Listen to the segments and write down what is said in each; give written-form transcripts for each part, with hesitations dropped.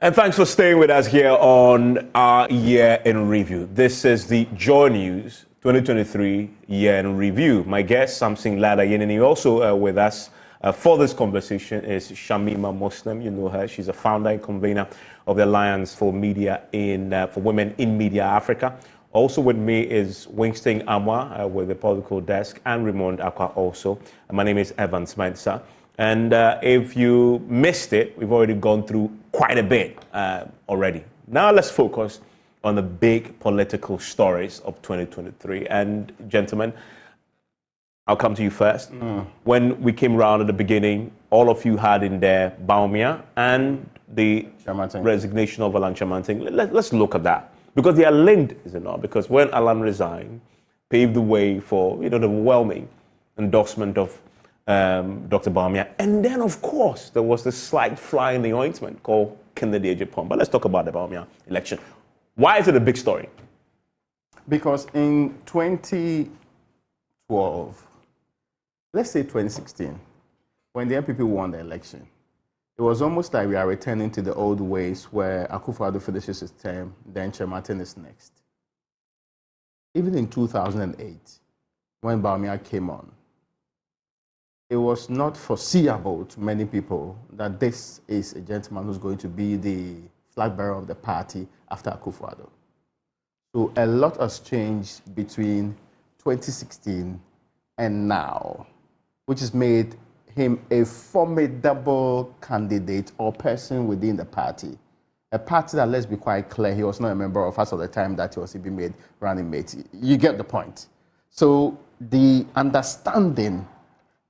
And thanks for staying with us here on our Year in Review. This is the Joy News 2023 Year in Review. My guest, Samson Lardy, and also with us for this conversation is Shamima Muslim. You know her. She's a founder and convener of the Alliance for Media for Women in Media Africa. Also with me is Winston Amwa with the Political Desk and Raymond Akwa also. My name is Evans Mensa. And if you missed it, we've already gone through quite a bit already. Now let's focus on the big political stories of 2023. And gentlemen, I'll come to you first. When we came around at the beginning, all of you had in there Bawumia and the resignation of Alan Kyerematen. Let's look at that. Because they are linked, is it not? Because when Alan resigned, paved the way for the overwhelming endorsement of Dr. Bawumia. And then, of course, there was this slight fly in the ointment called Kennedy Ejapon. But let's talk about the Bawumia election. Why is it a big story? Because in 2012, let's say 2016, when the NPP won the election, it was almost like we are returning to the old ways where Akufo-Addo finishes his term, then Kyerematen is next. Even in 2008, when Bawumia came on, it was not foreseeable to many people that this is a gentleman who's going to be the flag bearer of the party after Akufo-Addo. So a lot has changed between 2016 and now, which has made him a formidable candidate or person within the party. A party that, let's be quite clear, he was not a member of as of the time that he was being made running mate. You get the point. So the understanding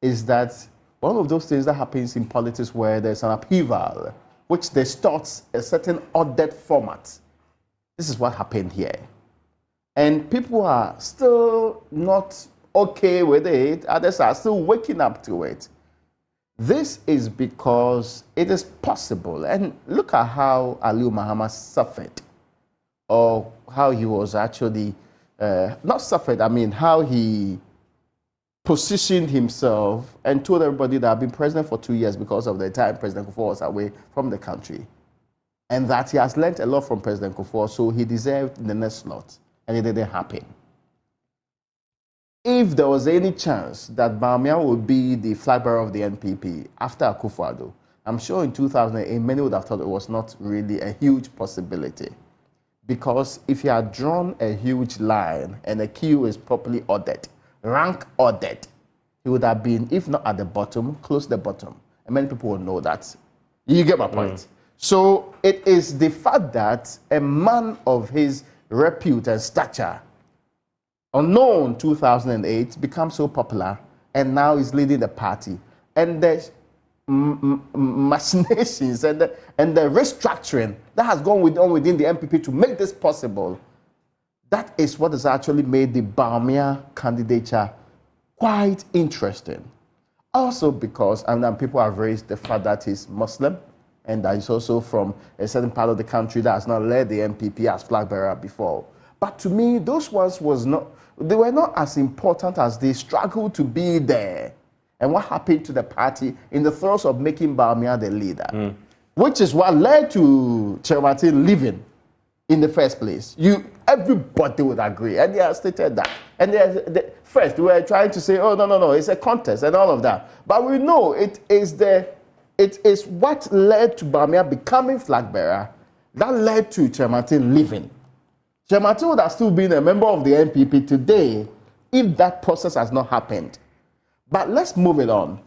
is that one of those things that happens in politics where there's an upheaval, which distorts a certain ordered format. This is what happened here. And people are still not okay with it. Others are still waking up to it. This is because it is possible. And look at how Aliu Mahama suffered, or how he was actually, not suffered, I mean, how he positioned himself and told everybody that I've been president for 2 years because of the time President Kufuor was away from the country. And that he has learned a lot from President Kufuor, so he deserved the next slot. And it didn't happen. If there was any chance that Bawumia would be the flag bearer of the NPP after Akufo-Addo, I'm sure in 2008, many would have thought it was not really a huge possibility. Because if he had drawn a huge line and the queue is properly ordered, rank ordered, he would have been, if not at the bottom, close to the bottom. And many people will know that. You get my point? So it is the fact that a man of his repute and stature, unknown 2008, becomes so popular and now is leading the party. And the machinations and the restructuring that has gone on within the NPP to make this possible, that is what has actually made the Bawumia candidature quite interesting. Also because, and then people have raised the fact that he's Muslim and that he's also from a certain part of the country that has not led the NPP as flag bearer before. But to me, those ones they were not as important as they struggled to be there. And what happened to the party in the throes of making Bawumia the leader, which is what led to Kyerematen leaving in the first place. Everybody would agree, and they have stated that. And first, we were trying to say, oh, no, it's a contest and all of that. But we know it is what led to Bawumia becoming flag bearer that led to Kyerematen leaving. Kyerematen would have still been a member of the NPP today if that process has not happened. But let's move it on.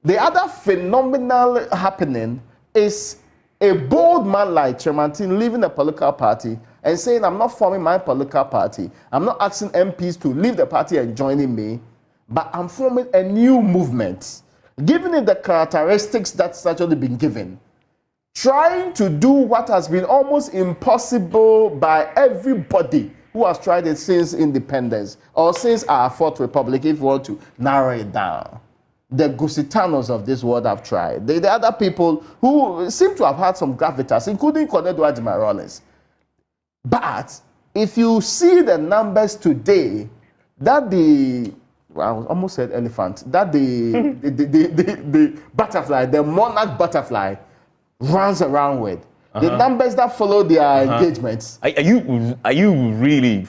The other phenomenal happening is a bold man like Kyerematen leaving the political party and saying, I'm not forming my political party. I'm not asking MPs to leave the party and joining me, but I'm forming a new movement, giving it the characteristics that's actually been given. Trying to do what has been almost impossible by everybody who has tried it since independence or since our fourth republic, if you want to narrow it down. The Gusitanos of this world have tried. The other people who seem to have had some gravitas, including Cornelia Rollins. But if you see the numbers today, that I almost said elephant, that the butterfly, the monarch butterfly, runs around with, The numbers that follow their engagements. Are you really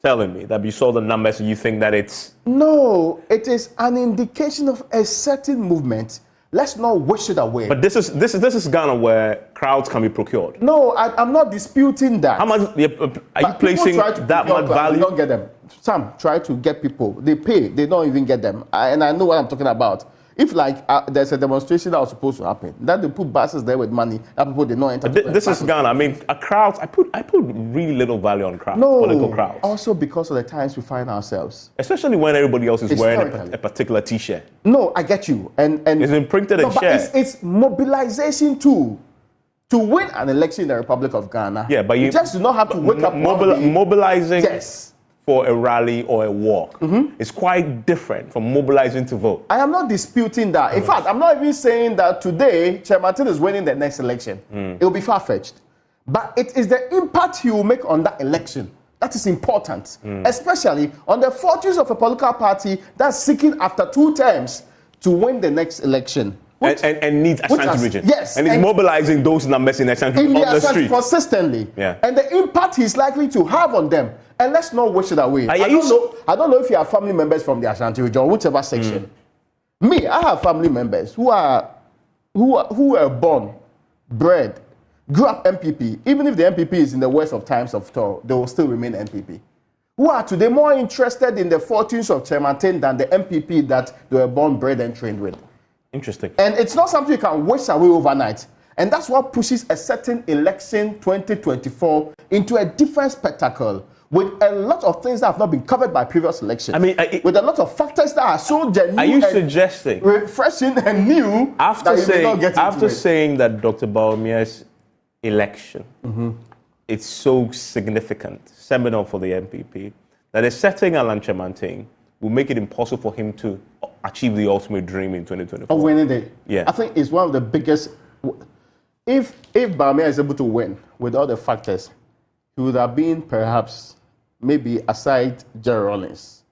telling me that you saw the numbers and you think that it's... No, it is an indication of a certain movement. Let's not wish it away. But this is Ghana where crowds can be procured. No, I'm not disputing that. How much are you placing that much value? They don't get them. Some try to get people. They pay. They don't even get them. And I know what I'm talking about. If there's a demonstration that was supposed to happen, that they put buses there with money, that people did not enter. This is Ghana. I mean, a crowd. I put really little value on crowds. No, political crowds. Also because of the times we find ourselves. Especially when everybody else is wearing a particular T-shirt. No, I get you. And it's imprinted and shared. It's mobilization too. To win an election in the Republic of Ghana, yeah, but you just do not have to wake up mobilizing. Yes. For a rally or a walk. It's quite different from mobilizing to vote. I am not disputing that. In fact, I'm not even saying that today Kyerematen is winning the next election. It will be far-fetched. But it is the impact he will make on that election that is important, especially on the fortunes of a political party that's seeking after 2 terms to win the next election. And needs Ashanti region. Yes. And he's mobilizing those numbers in Ashanti on the street. Consistently. Yeah. And the impact he's likely to have on them. And let's not wish it away. I don't know if you have family members from the Ashanti region, whichever section. Me, I have family members who were born, bred, grew up MPP. Even if the MPP is in the worst of times of toil, they will still remain MPP. Who are today more interested in the fortunes of Kyerematen than the MPP that they were born, bred, and trained with. Interesting. And it's not something you can wish away overnight. And that's what pushes a certain election 2024 into a different spectacle with a lot of things that have not been covered by previous elections. I mean, with a lot of factors that are so genuine. Are you suggesting refreshing and new after saying that Dr. Bawumia's election it's so significant, seminal for the MPP, that a setting Alan Kyerematen will make it impossible for him to achieve the ultimate dream in 2024? Of winning it. Yeah. I think it's one of the biggest. If Bawumia is able to win with all the factors, he would have been perhaps, maybe aside Jerry Rawlings,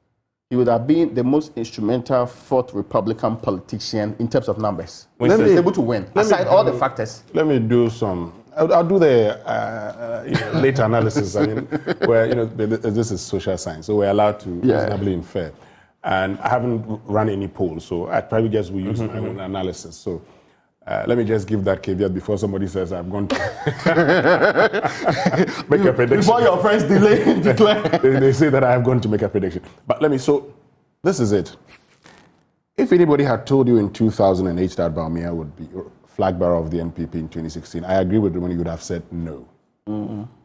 he would have been the most instrumental fourth Republican politician in terms of numbers. He's able to win, aside all the factors. Let me do some. I'll do the later analysis. I mean, where this is social science, so we're allowed to reasonably infer. And I haven't run any polls, so I probably just will use my own analysis. So let me just give that caveat before somebody says I'm going to make a prediction. Before your friends declare. they say that I am going to make a prediction. But so this is it. If anybody had told you in 2008 that Bawumia would be flag bearer of the NPP in 2016, I agree with them when you would have said no.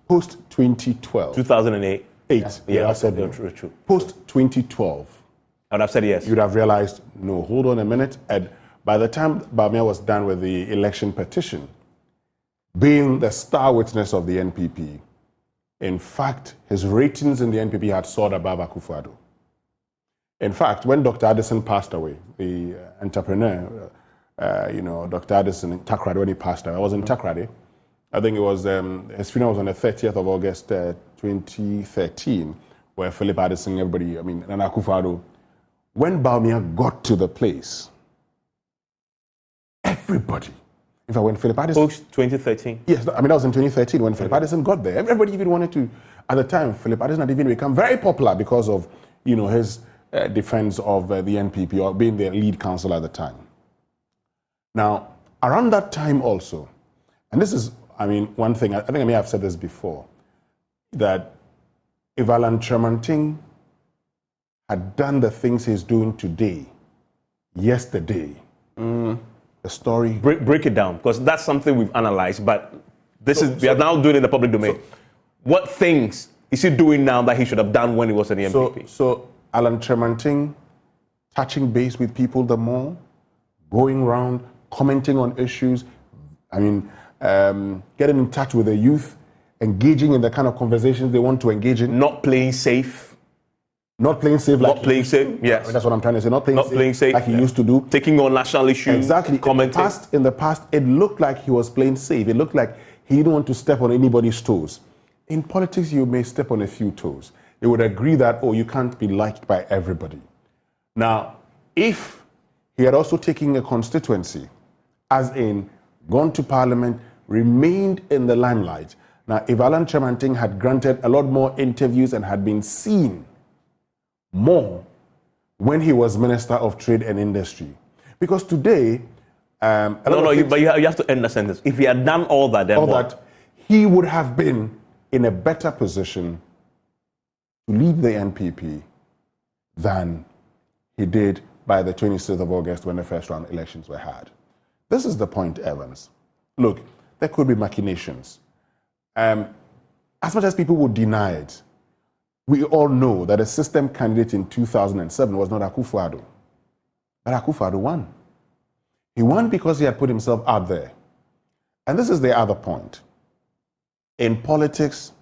Post 2012. 2008. I said no. True. Post 2012. I would have said yes. You'd have realized, no, hold on a minute. And by the time Bawumia was done with the election petition, being the star witness of the NPP, in fact, his ratings in the NPP had soared above Akufo-Addo. In fact, when Dr. Addison passed away, the entrepreneur, Dr. Addison in Takoradi, when he passed away, I was in Takoradi. I think it was, his funeral was on the 30th of August, 2013, where Philip Addison, and Akufo-Addo, when Bawumia got to the place, everybody, in fact, when Philip Addison... Post 2013? Yes, that was in 2013 when Philip Addison got there. Everybody even wanted to, at the time, Philip Addison had even become very popular because of, his defense of the NPP or being the lead counsel at the time. Now, around that time also, and this is, one thing, I think I may have said this before, that if Alan Kyerematen had done the things he's doing today, yesterday, the story... Break it down, because that's something we've analyzed, but we are now doing it in the public domain. What things is he doing now that he should have done when he was in the MPP? So Alan Kyerematen touching base with people the more, going around, commenting on issues, getting in touch with the youth, engaging in the kind of conversations they want to engage in. Not playing safe. Not playing safe yes. That's what I'm trying to say. Not playing safe like he used to do. Taking on national issues. Exactly. Commenting. In the past, it looked like he was playing safe. It looked like he didn't want to step on anybody's toes. In politics, you may step on a few toes. They would agree that, you can't be liked by everybody. Now, if he had also taken a constituency, as in gone to parliament, remained in the limelight. Now, if Alan Kyerematen had granted a lot more interviews and had been seen more when he was Minister of Trade and Industry, because today, but you have to end the sentence. If he had done all that, then what? He would have been in a better position to lead the NPP than he did by the 26th of August when the first round elections were had. This is the point, Evans. Look, there could be machinations. As much as people would deny it, we all know that a system candidate in 2007 was not Akufo-Addo. But Akufo-Addo won. He won because he had put himself out there. And this is the other point. In politics,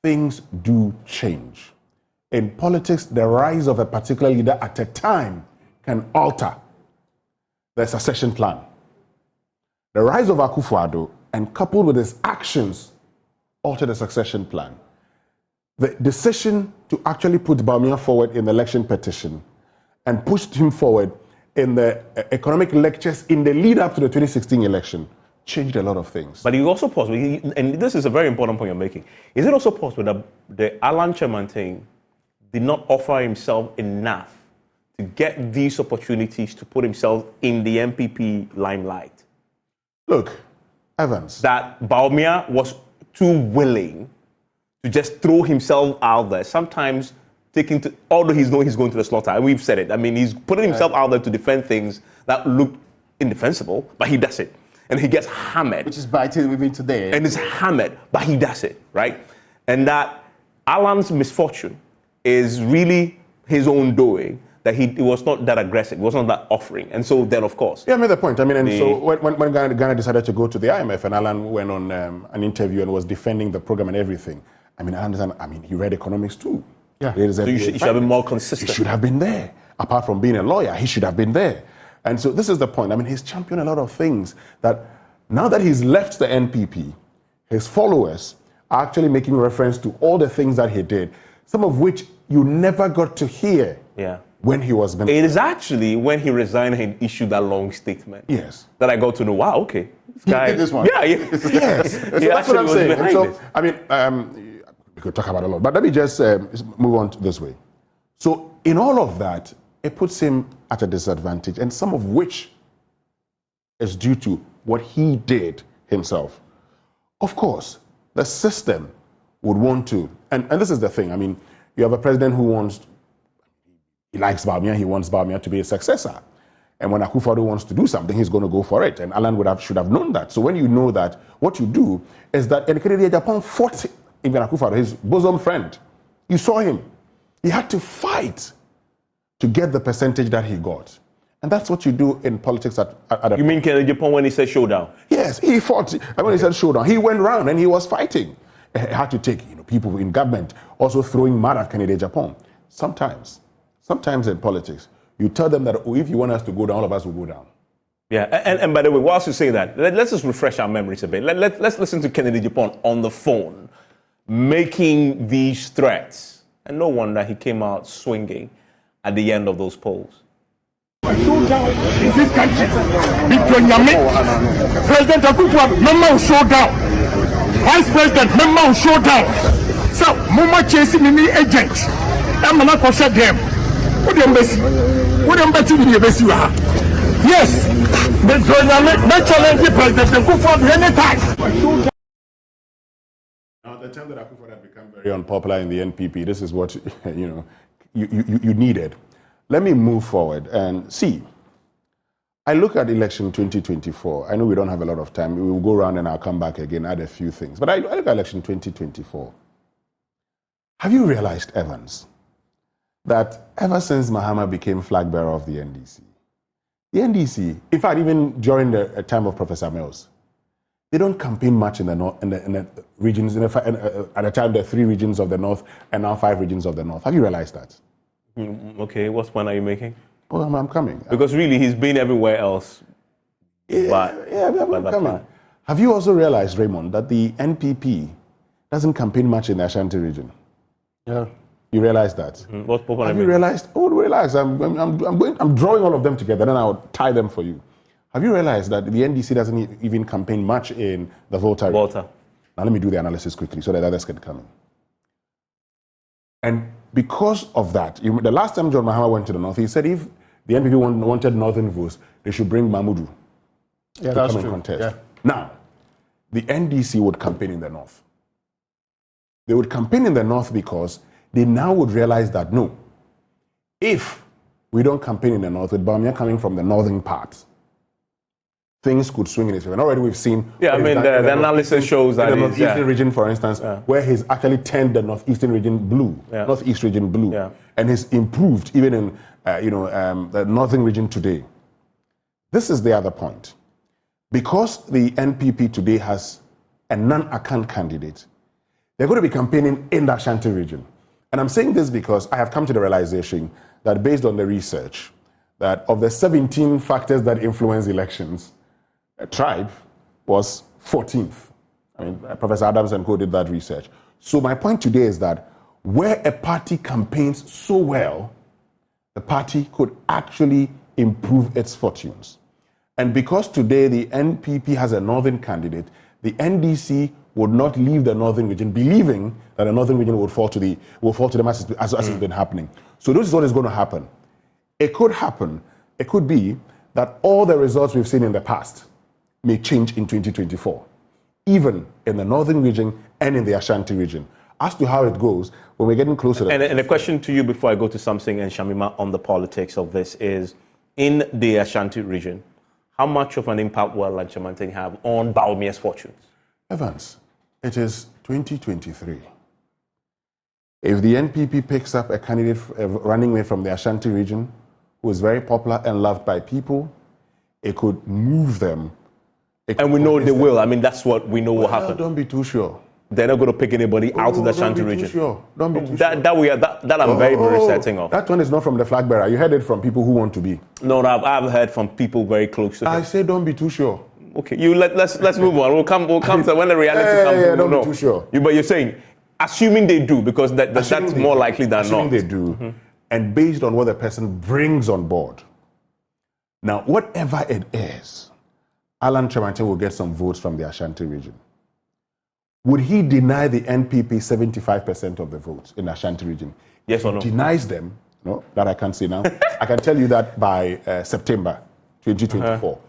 things do change. In politics, the rise of a particular leader at a time can alter the succession plan. The rise of Akufo-Addo, and coupled with his actions, altered the succession plan. The decision to actually put Bawumia forward in the election petition and pushed him forward in the economic lectures in the lead up to the 2016 election changed a lot of things. But it also possible, and this is a very important point you're making, is it also possible that the Alan Kyerematen did not offer himself enough to get these opportunities to put himself in the MPP limelight? Look, Evans. That Bawumia was too willing to just throw himself out there, sometimes although he's going to the slaughter, and we've said it. I mean, he's putting himself out there to defend things that look indefensible, but he does it. And he gets hammered. Which is biting even today. And is hammered, but he does it, right? And that Alan's misfortune is really his own doing, that he was not that aggressive, he was not that offering. And so then, of course. Yeah, I made the point. I mean, and so when Ghana decided to go to the IMF and Alan went on an interview and was defending the program and everything, I mean, I understand, he read economics too. Yeah. So you should have been more consistent. He should have been there. Apart from being a lawyer, he should have been there. And so this is the point. I mean, he's championed a lot of things that now that he's left the NPP, his followers are actually making reference to all the things that he did, some of which you never got to hear when he was minister. It is actually when he resigned and issued that long statement. Yes. That I got to know, wow, okay. This guy, he did this one. Yeah. Yes. So that's what I'm saying. And so, I mean, we could talk about a lot, but let me just move on this way. So in all of that, it puts him at a disadvantage, and some of which is due to what he did himself. Of course, the system would want to, and this is the thing, I mean, you have a president who he likes Bawumia, he wants Bawumia to be a successor. And when Akufo-Addo wants to do something, he's going to go for it. And Alan should have known that. So when you know that, what you do is that in Japan fought even Akufo-Addo, his bosom friend. You saw him. He had to fight to get the percentage that he got. And that's what you do in politics at You mean Kennedy Japan when he said showdown? Yes, he fought. And when he said showdown, he went round and he was fighting. He had to take people in government also throwing mud at Kennedy Japan. Sometimes in politics, you tell them that if you want us to go down, all of us will go down. Yeah, and by the way, whilst you say that, let's just refresh our memories a bit. Let's listen to Kennedy Japan on the phone making these threats. And no wonder he came out swinging at the end of those polls. Showdown in this country. President Akufo-Addo, member will show down. Vice President, member will show down. So, Mama chasing me agent. I'm not going to shut them. What do you bet you in your best? Yes, the challenge President Akufo-Addo anytime. Now, at the time that Akufo-Addo had become very unpopular in the NPP, this is what you needed. Let me move forward and see. I look at election 2024. I know we don't have a lot of time. We will go around and I'll come back again, add a few things. But I look at election 2024. Have you realized, Evans, that ever since Mahama became flag bearer of the NDC, in fact, even during the time of Professor Mills, they don't campaign much in the north, in the regions. At the time, there are 3 regions of the north and now 5 regions of the north. Have you realized that? Okay, what point are you making? Well, I'm coming. Because really, he's been everywhere else. I'm coming. Have you also realized, Raymond, that the NPP doesn't campaign much in the Ashanti region? Yeah. You realize that? What point have you realized? Oh, relax. I'm drawing all of them together, then I'll tie them for you. Have you realized that the NDC doesn't even campaign much in the Volta? Now let me do the analysis quickly so that others can come in. And because of that, the last time John Mahama went to the north, he said if the NPP wanted northern votes, they should bring Mahmudu to come and contest. Yeah. Now, the NDC would campaign in the north. They would campaign in the north because they now would realize that no, if we don't campaign in the north, with Bawumia coming from the northern part, things could swing in his favor. And already we've seen. Yeah, I mean, the analysis shows that. In the northeastern region, for instance, where he's actually turned the northeastern region blue, northeast region blue, and he's improved even in the northern region today. This is the other point. Because the NPP today has a non-account candidate, they're going to be campaigning in the Ashanti region. And I'm saying this because I have come to the realization that based on the research, that of the 17 factors that influence elections, a tribe was 14th. I mean, Professor Adams and co did that research. So my point today is that where a party campaigns so well, the party could actually improve its fortunes. And because today the NPP has a northern candidate, the NDC would not leave the northern region believing that the northern region would fall to the masses as has been happening. So this is what is going to happen. It could happen. It could be that all the results we've seen in the past may change in 2024, even in the northern region and in the Ashanti region. As to how it goes, when we're getting closer to and a question to you before I go to Samson and Shamima on the politics of this is, in the Ashanti region, how much of an impact will Kyerematen have on Bawumia's fortunes? Evans, it is 2023. If the NPP picks up a candidate running away from the Ashanti region who is very popular and loved by people, it could move them. And we know they will. I mean, that's what we know will happen. Don't be too sure. They're not going to pick anybody out of the Ashanti region. Don't be too sure. That I'm very, very certain of. That one is not from the flag bearer. You heard it from people who want to be. No, I've heard from people very close to him. I say don't be too sure. Okay, let's move on. We'll come to when the reality comes. Yeah, don't be too sure. But you're saying, assuming they do, because that's more likely than assuming not. They do, and based on what the person brings on board. Now, whatever it is, Alan Kyerematen will get some votes from the Ashanti region. Would he deny the NPP 75% of the votes in the Ashanti region? Yes or no? Denies them. No, that I can't say now. I can tell you that by September 2024.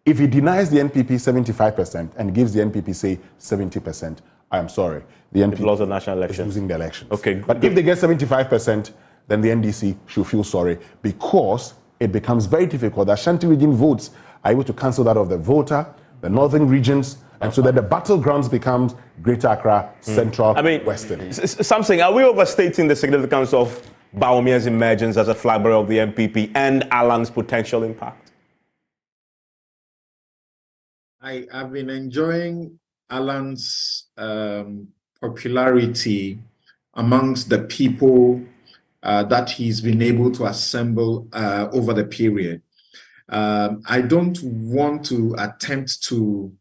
If he denies the NPP 75% and gives the NPP, say, 70%, I am sorry. The NPP lost the national election. is losing the elections. Okay. But if they get 75%, then the NDC should feel sorry because it becomes very difficult. The Ashanti region votes are able to cancel that of the Volta, the northern regions, and so that the battlegrounds becomes Greater Accra, Central, Western. Samson, are we overstating the significance of Bawumia's emergence as a flag bearer of the NPP and Alan's potential impact? I've been enjoying Alan's popularity amongst the people that he's been able to assemble over the period. I don't want to attempt to,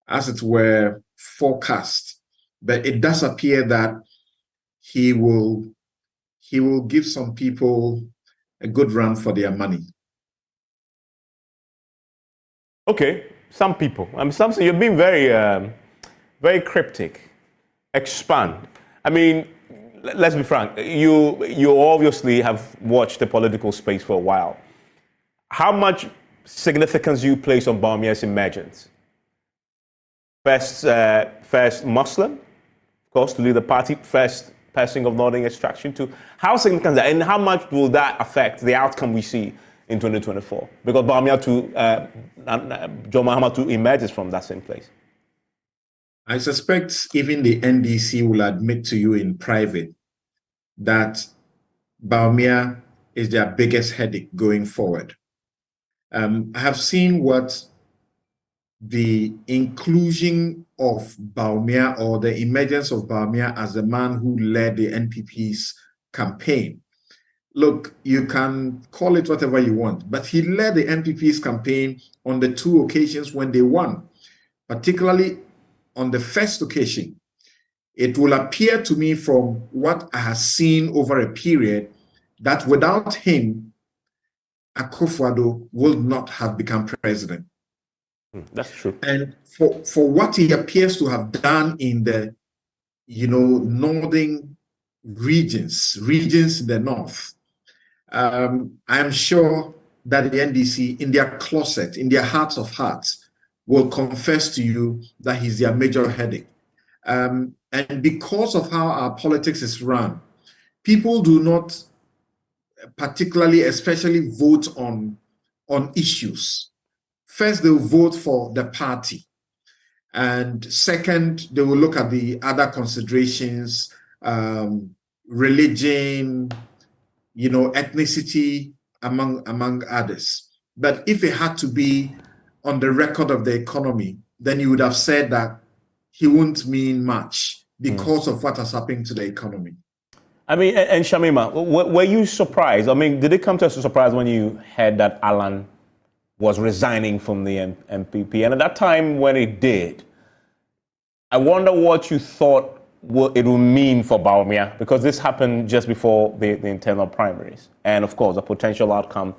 as it were, forecast, but it does appear that he will give some people a good run for their money. Okay, some people. I mean, Samson, you're being very, very cryptic. Expand. I mean, let's be frank. You obviously have watched the political space for a while. How much significance do you place on Bawumia's emergence? First Muslim, of course, to lead the party. First person of northern extraction too. How significant is that, and how much will that affect the outcome we see in 2024? Because Bawumia John Mahama too emerges from that same place. I suspect even the NDC will admit to you in private that Bawumia is their biggest headache going forward. I have seen what the inclusion of Bawumia or the emergence of Bawumia as the man who led the NPP's campaign. Look, you can call it whatever you want, but he led the NPP's campaign on the two occasions when they won, particularly on the first occasion. It will appear to me from what I have seen over a period that without him, Akufo-Addo would not have become president. That's true. And for what he appears to have done in the, northern regions in the north, I'm sure that the NDC, in their closet, in their hearts of hearts, will confess to you that he's their major headache. And because of how our politics is run, people do not particularly, especially vote on issues. First, they'll vote for the party. And second, they will look at the other considerations, religion, ethnicity, among others. But if it had to be on the record of the economy, then you would have said that he wouldn't mean much because of what has happened to the economy. I mean, and Shamima, were you surprised? I mean, did it come to us as a surprise when you heard that Alan was resigning from the MPP? And at that time when it did, I wonder what you thought it would mean for Bawumia, because this happened just before the internal primaries and, of course, the potential outcome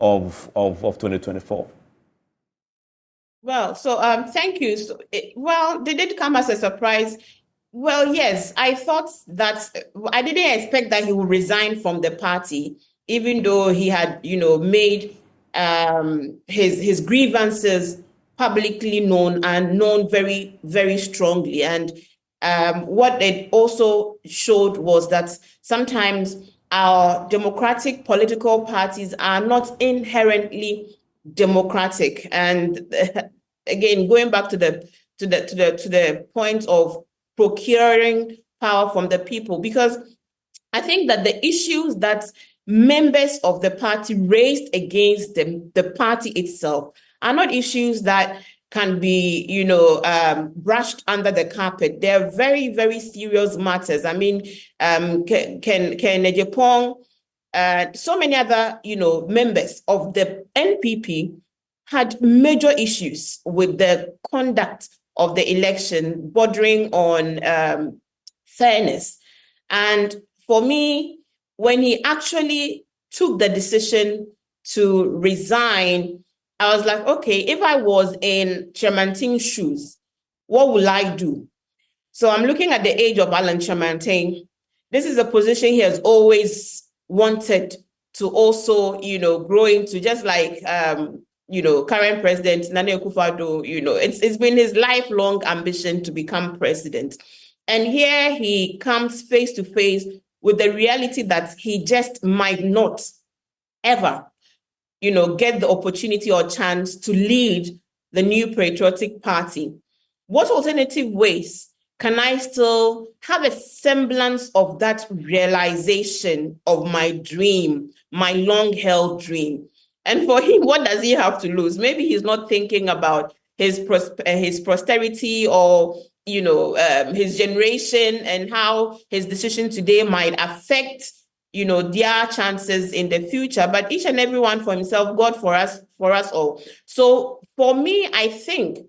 of 2024. Well, so thank you. So, did it come as a surprise? Well, yes, I thought that I didn't expect that he would resign from the party, even though he had, made his grievances publicly known and known very, very strongly. And what it also showed was that sometimes our democratic political parties are not inherently democratic. And again, going back to the point of procuring power from the people, because I think that the issues that members of the party raised against the party itself are not issues that can be, brushed under the carpet. They're very, very serious matters. I mean, Ken Ejepong, so many other, members of the NPP had major issues with the conduct of the election, bordering on fairness. And for me, when he actually took the decision to resign, I was like, okay, if I was in Kyerematen's shoes, what will I do? So I'm looking at the age of Alan Kyerematen. This is a position he has always wanted to also, grow into, just like, current president Nana Akufo-Addo, it's been his lifelong ambition to become president. And here he comes face to face with the reality that he just might not ever, get the opportunity or chance to lead the new patriotic party. What alternative ways can I still have a semblance of that realization of my dream, my long-held dream? And for him, what does he have to lose? Maybe he's not thinking about his posterity or, his generation and how his decision today might affect, their chances in the future. But each and every one for himself, God for us all. So for me, I think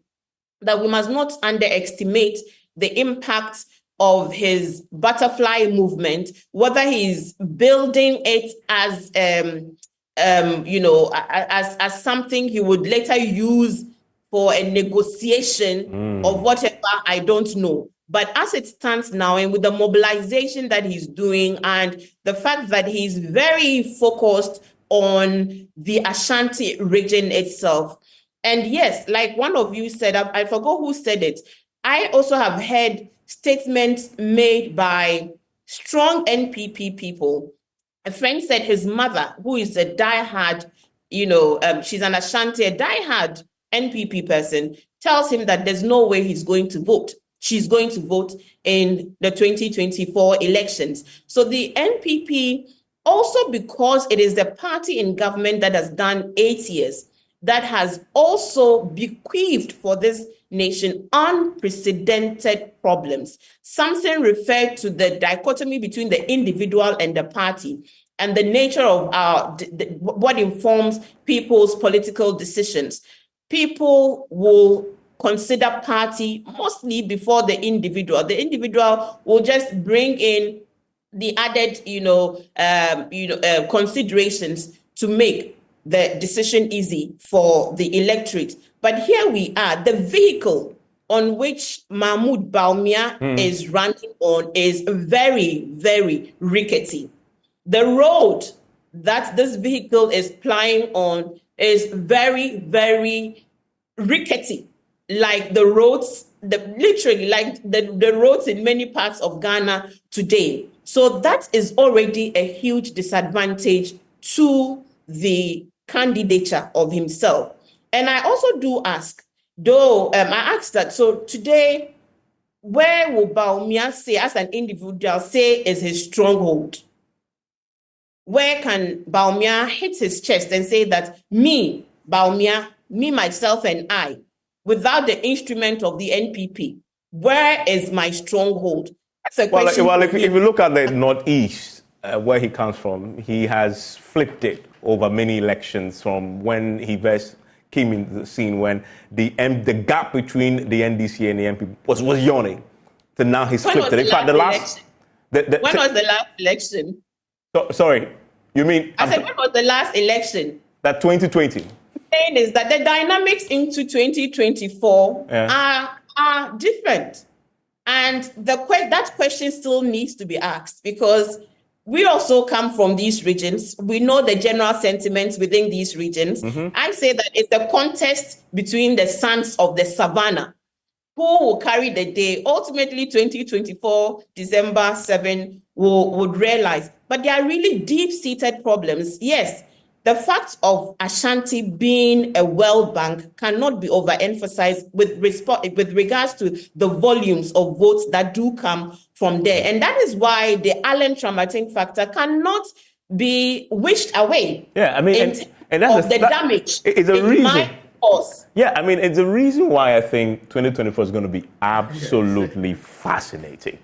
that we must not underestimate the impact of his butterfly movement, whether he's building it as as something he would later use for a negotiation of whatever, I don't know. But as it stands now, and with the mobilization that he's doing and the fact that he's very focused on the Ashanti region itself. And yes, like one of you said, I forgot who said it. I also have heard statements made by strong NPP people. A friend said his mother, who is a diehard, she's an Ashanti, a diehard NPP person, tells him that there's no way he's going to vote. She's going to vote in the 2024 elections. So the NPP, also because it is the party in government that has done 8 years, that has also bequeathed for this nation unprecedented problems. Samson referred to the dichotomy between the individual and the party and the nature of what informs people's political decisions. People will consider party mostly before the individual. The individual will just bring in the added, considerations to make the decision easy for the electorate. But here we are, the vehicle on which Mahmoud Bawumia is running on is very, very rickety. The road that this vehicle is plying on is very, very rickety, like the roads, literally like the roads in many parts of Ghana today. So that is already a huge disadvantage to the candidature of himself. And I also do ask, though, I asked that, so today, where will Bawumia say, as an individual, say is his stronghold? Where can Bawumia hit his chest and say that me, Bawumia, me, myself, and I, without the instrument of the NPP, where is my stronghold? That's a question. Well, if you look at the Northeast, where he comes from, he has flipped it over many elections from when he first came into the scene, when the gap between the NDC and the NPP was yawning. So now he's flipped it. In fact, when was the last election? Sorry, you mean? I said, when was the last election? That 2020. Saying is that the dynamics into 2024 are different. And that question still needs to be asked, because we also come from these regions. We know the general sentiments within these regions. I say that it's a contest between the sons of the savannah who will carry the day. Ultimately, 2024, December 7, would realize. But there are really deep-seated problems. Yes, the fact of Ashanti being a well bank cannot be overemphasized with regards to the volumes of votes that do come from there. And that is why the Allen Kyerematen factor cannot be wished away. Yeah, I mean, and that's the damage. It's a reason. Yeah, I mean, it's a reason why I think 2024 is going to be absolutely fascinating.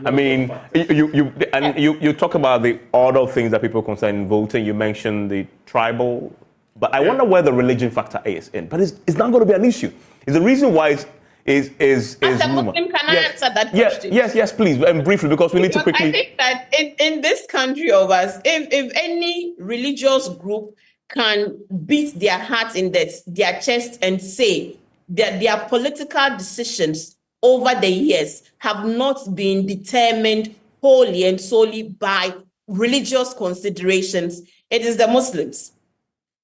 I mean, you talk about the other things that people concern in voting. You mentioned the tribal, but I wonder where the religion factor is in. But it's not going to be an issue. It's the reason why is As a Muslim, can I answer that question? Yes, please, and briefly, because we need to quickly. I think that in this country of us, if any religious group can beat their heart in their chest and say that their political decisions over the years have not been determined wholly and solely by religious considerations, it is the Muslims.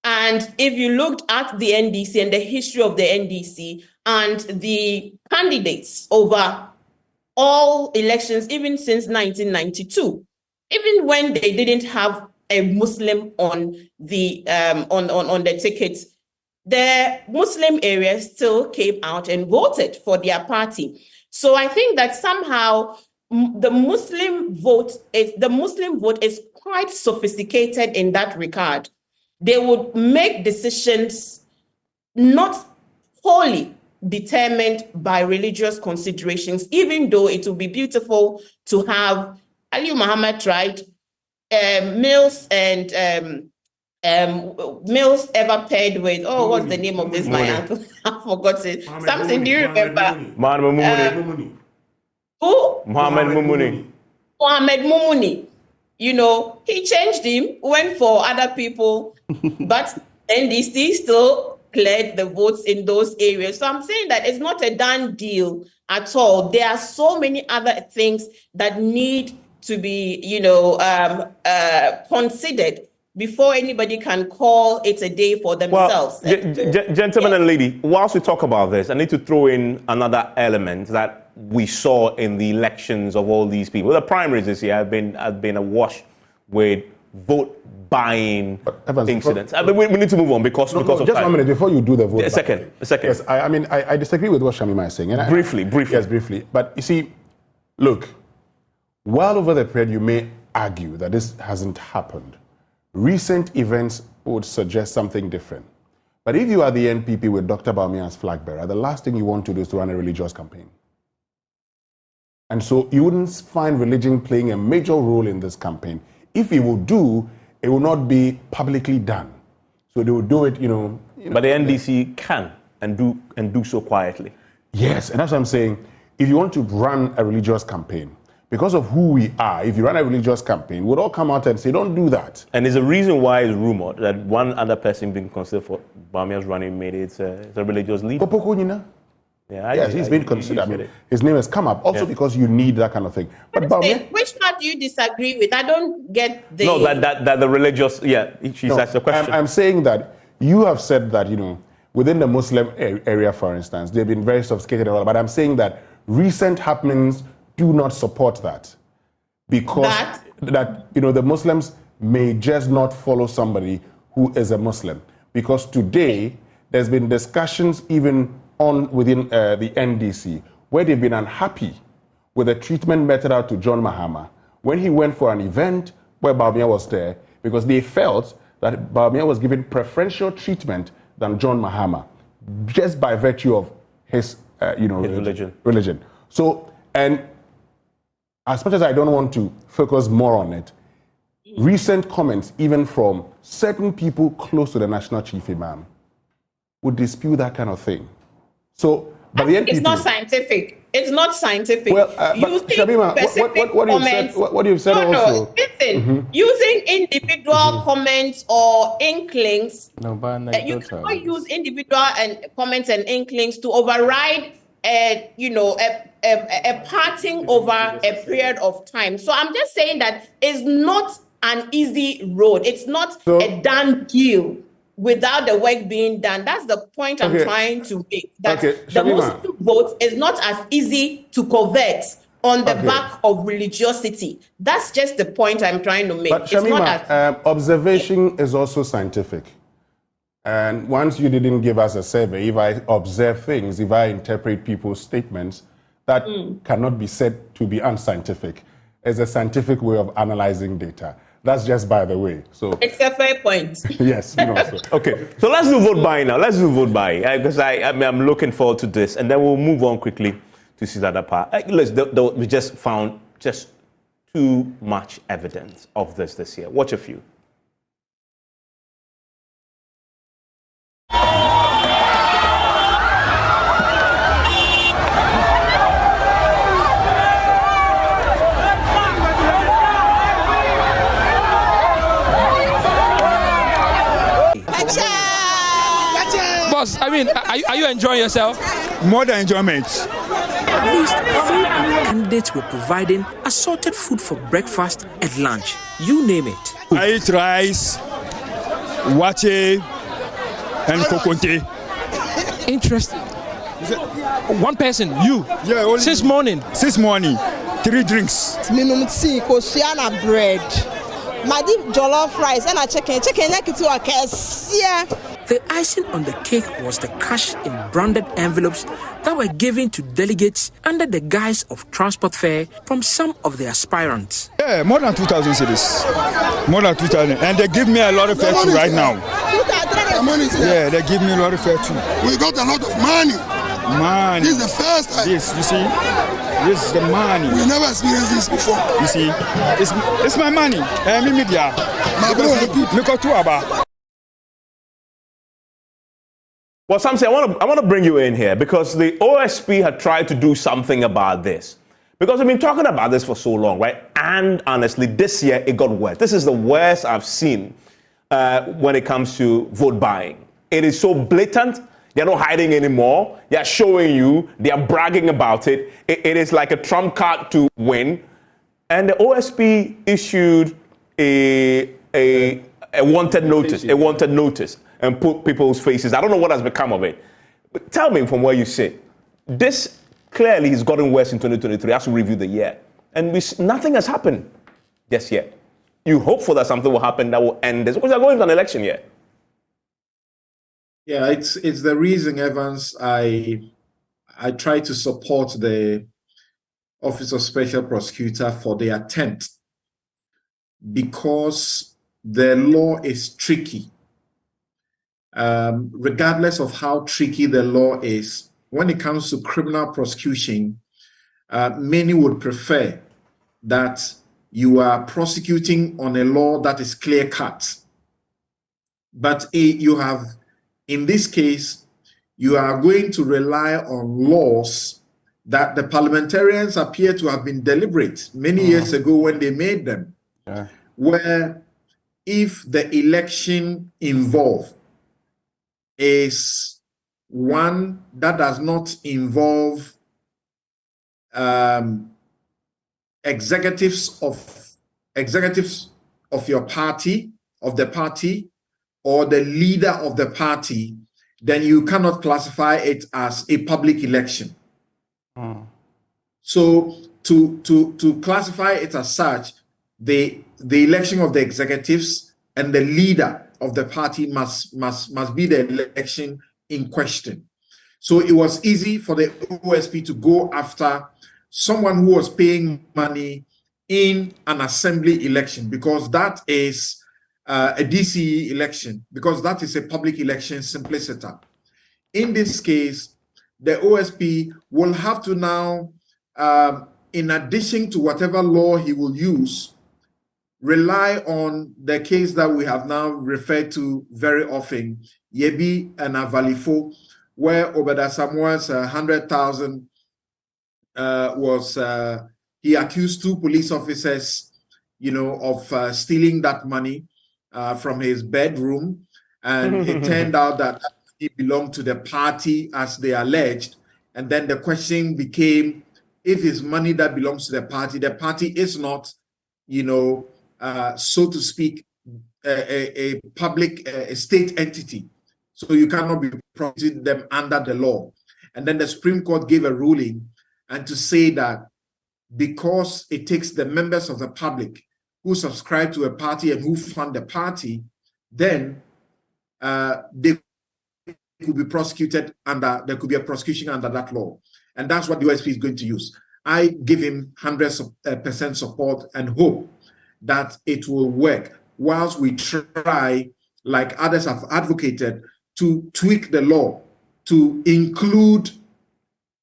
And if you looked at the NDC and the history of the NDC and the candidates over all elections, even since 1992, even when they didn't have a Muslim on the ticket, the Muslim areas still came out and voted for their party. So I think that somehow the Muslim vote is quite sophisticated in that regard. They would make decisions not wholly determined by religious considerations, even though it would be beautiful to have Ali Muhammad tried meals and meals ever paired with, what's the name of this? My uncle, I forgot it. Samson, do you remember? Who? Mohammed Mumuni. Mohammed Mumuni. You know, he changed him, went for other people, but NDC still cleared the votes in those areas. So I'm saying that it's not a done deal at all. There are so many other things that need to be, considered before anybody can call it a day for themselves. Well, gentlemen and lady, whilst we talk about this, I need to throw in another element that we saw in the elections of all these people. The primaries this year have been awash with vote buying incidents. We need to move on because of just time. 1 minute before you do the vote. A second. Yes, I disagree with what Shamima is saying. Briefly. Yes, briefly. But you see, look, well over the period, you may argue that this hasn't happened. Recent events would suggest something different. But if you are the NPP with Dr. Bawumia as flag bearer, the last thing you want to do is to run a religious campaign. And so you wouldn't find religion playing a major role in this campaign. If it will do, it will not be publicly done. So they will do it, But the NDC can and do so quietly. Yes, and that's what I'm saying. If you want to run a religious campaign, because of who we are, if you run a religious campaign, we'd all come out and say, don't do that. And there's a reason why it's rumored that one other person being considered for Bawumia's running mate is a religious leader. Yes, he's been considered. I mean, his name has come up also because you need that kind of thing. But Bawumia, which part do you disagree with? I don't get the... No, that the religious, she's asked a question. I'm saying that you have said that, within the Muslim area, for instance, they've been very sophisticated, but I'm saying that recent happenings do not support that. Because the Muslims may just not follow somebody who is a Muslim. Because today, there's been discussions even within the NDC where they've been unhappy with the treatment meted out to John Mahama when he went for an event where Bawumia was there, because they felt that Bawumia was given preferential treatment than John Mahama just by virtue of his religion. So, and as much as I don't want to focus more on it, recent comments even from certain people close to the National Chief Imam would dispute that kind of thing. So, but the NPP, it's not scientific. It's not scientific. Well, but Shabima, what you've said also. Listen, using individual comments or inklings, you cannot use individual comments and inklings to override a parting over a period of time. So I'm just saying that it's not an easy road. It's not a done deal without the work being done. That's the point I'm trying to make. That the Muslim vote is not as easy to convert on the back of religiosity. That's just the point I'm trying to make. But Shamima, observation is also scientific. And once you didn't give us a survey, if I observe things, if I interpret people's statements, that cannot be said to be unscientific. It's a scientific way of analyzing data. That's just by the way. So it's a fair point. Yes. Okay, so let's do vote buying now. Let's do vote buying because I'm looking forward to this, and then we'll move on quickly to see the other part. We just found just too much evidence of this year. What's your view? I mean, are you enjoying yourself? More than enjoyment. At least 4 candidates were providing assorted food for breakfast and lunch. You name it. I eat rice, wache, and kokonte. Interesting. One person, you? Yeah, only since morning? Since morning. 3 drinks. Minimum tea, kosiana bread. Madi jollof rice and a chicken to a cassia. The icing on the cake was the cash in branded envelopes that were given to delegates under the guise of transport fare from some of the aspirants. Yeah, more than 2,000 cities. More than 2,000. And they give me a lot of fare too right now. Yeah, they give me a lot of fare too. We got a lot of money. Money. This is the first time. This, you see? This is the money. We never experienced this before. You see? It's my money. Media. Well, Samson, I want to bring you in here because the OSP had tried to do something about this. Because we've been talking about this for so long, right? And honestly, this year it got worse. This is the worst I've seen when it comes to vote buying. It is so blatant. They're not hiding anymore. They're showing you. They are bragging about it. It is like a trump card to win. And the OSP issued a wanted notice, and put people's faces. I don't know what has become of it. But tell me from where you sit. This clearly has gotten worse in 2023 as we review the year. And nothing has happened just yet. You hope for that something will happen that will end this, because we're going to an election year. Yeah, it's the reason, Evans, I try to support the Office of Special Prosecutor for the attempt, because the law is tricky. Regardless of how tricky the law is, when it comes to criminal prosecution, many would prefer that you are prosecuting on a law that is clear-cut. But you have, in this case, you are going to rely on laws that the parliamentarians appear to have been deliberate many years ago when they made them, where if the election involved is one that does not involve executives of your party, of the party, or the leader of the party, then you cannot classify it as a public election. So to classify it as such, the election of the executives and the leader of the party must be the election in question. So it was easy for the OSP to go after someone who was paying money in an assembly election, because that is a DCE election, because that is a public election simpliciter. In this case, the OSP will have to now, in addition to whatever law he will use, rely on the case that we have now referred to very often, Yebi and Avalifo, where Obeda Samuel's 100,000 was, he accused 2 police officers, of stealing that money from his bedroom. And it turned out that it belonged to the party as they alleged. And then the question became, if it's money that belongs to the party is not, so to speak, a public, a state entity. So you cannot be prosecuting them under the law. And then the Supreme Court gave a ruling and to say that because it takes the members of the public who subscribe to a party and who fund the party, then they could be prosecuted under, there could be a prosecution under that law. And that's what the OSP is going to use. I give him 100% support and hope that it will work whilst we try, like others have advocated, to tweak the law to include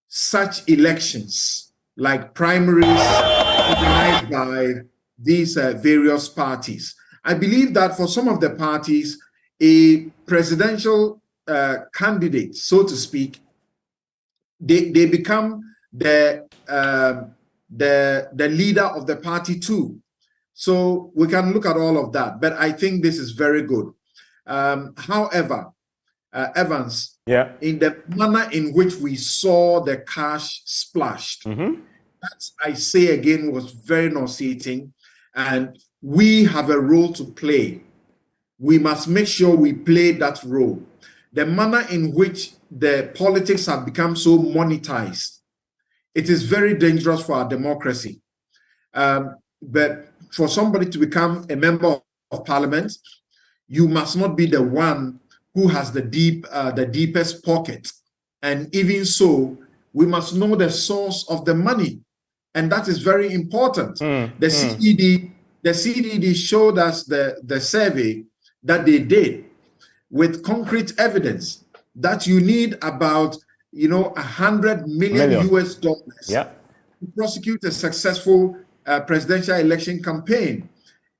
such elections like primaries organized by these various parties. I believe that for some of the parties, a presidential candidate, so to speak, they become the leader of the party too. So we can look at all of that, but I think this is very good. However, Evans, in the manner in which we saw the cash splashed, that, I say again, was very nauseating, and we have a role to play. We must make sure we play that role. The manner in which the politics have become so monetized, it is very dangerous for our democracy. But for somebody to become a member of parliament, you must not be the one who has the deepest pocket. And even so, we must know the source of the money. And that is very important. The CDD showed us the survey that they did with concrete evidence that you need about, $100 million US dollars to prosecute a successful presidential election campaign.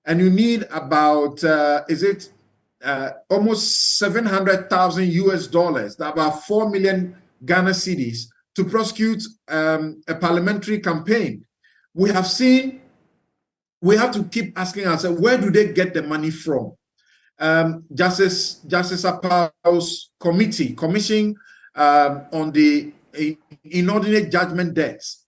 And you need about, almost 700,000 US dollars, about 4 million Ghana cedis, to prosecute a parliamentary campaign. We have seen, we have to keep asking ourselves, where do they get the money from? Justice Apau's commission on the inordinate judgment debts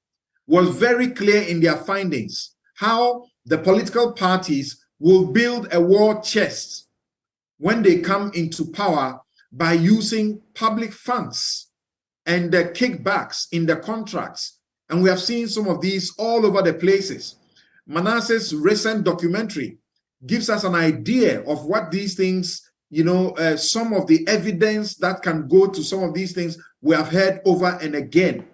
was very clear in their findings, how the political parties will build a war chest when they come into power by using public funds and the kickbacks in the contracts. And we have seen some of these all over the places. Manasseh's recent documentary gives us an idea of what these things, some of the evidence that can go to some of these things we have heard over and again.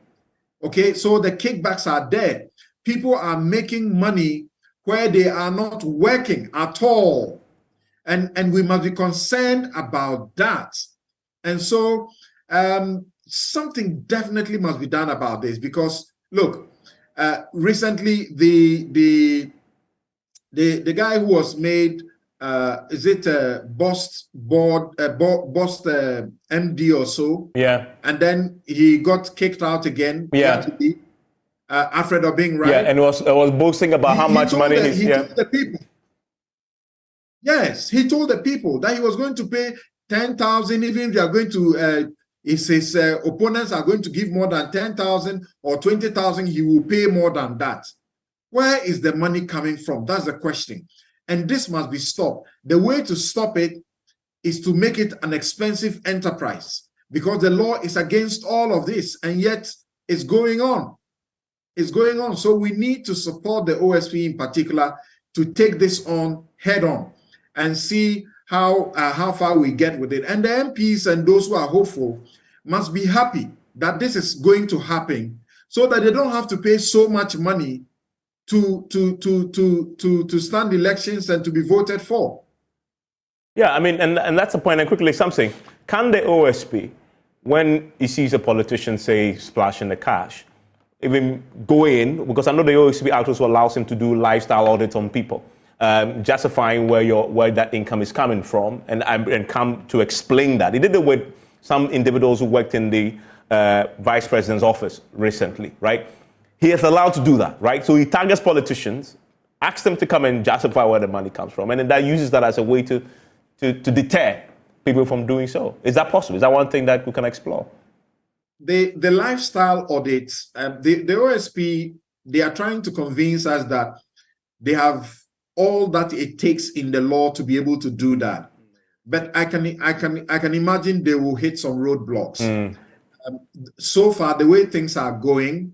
Okay, so the kickbacks are there. People are making money where they are not working at all. And we must be concerned about that. And so something definitely must be done about this, because look, recently the guy who was made is it Bost MD or so? Yeah. And then he got kicked out again. Yeah. Alfred Obing, right? Yeah, and was boasting about how much money he told the people. Yes, he told the people that he was going to pay 10,000, even if they are going to, if his opponents are going to give more than 10,000 or 20,000, he will pay more than that. Where is the money coming from? That's the question. And this must be stopped. The way to stop it is to make it an expensive enterprise, because the law is against all of this, and yet it's going on. It's going on. So we need to support the OSP in particular to take this on head on and see how far we get with it. And the MPs and those who are hopeful must be happy that this is going to happen, so that they don't have to pay so much money to stand elections and to be voted for. Yeah, I mean, and that's the point. And quickly, something, can the OSP, when he sees a politician, say, splashing the cash, even go in, because I know the OSP Act also allows him to do lifestyle audits on people, justifying where that income is coming from, and come to explain that. He did it with some individuals who worked in the vice president's office recently, right? He is allowed to do that, right? So he targets politicians, asks them to come and justify where the money comes from, and then that uses that as a way to deter people from doing so. Is that possible? Is that one thing that we can explore? The lifestyle audits, the OSP, they are trying to convince us that they have all that it takes in the law to be able to do that. But I can imagine they will hit some roadblocks. So far, the way things are going,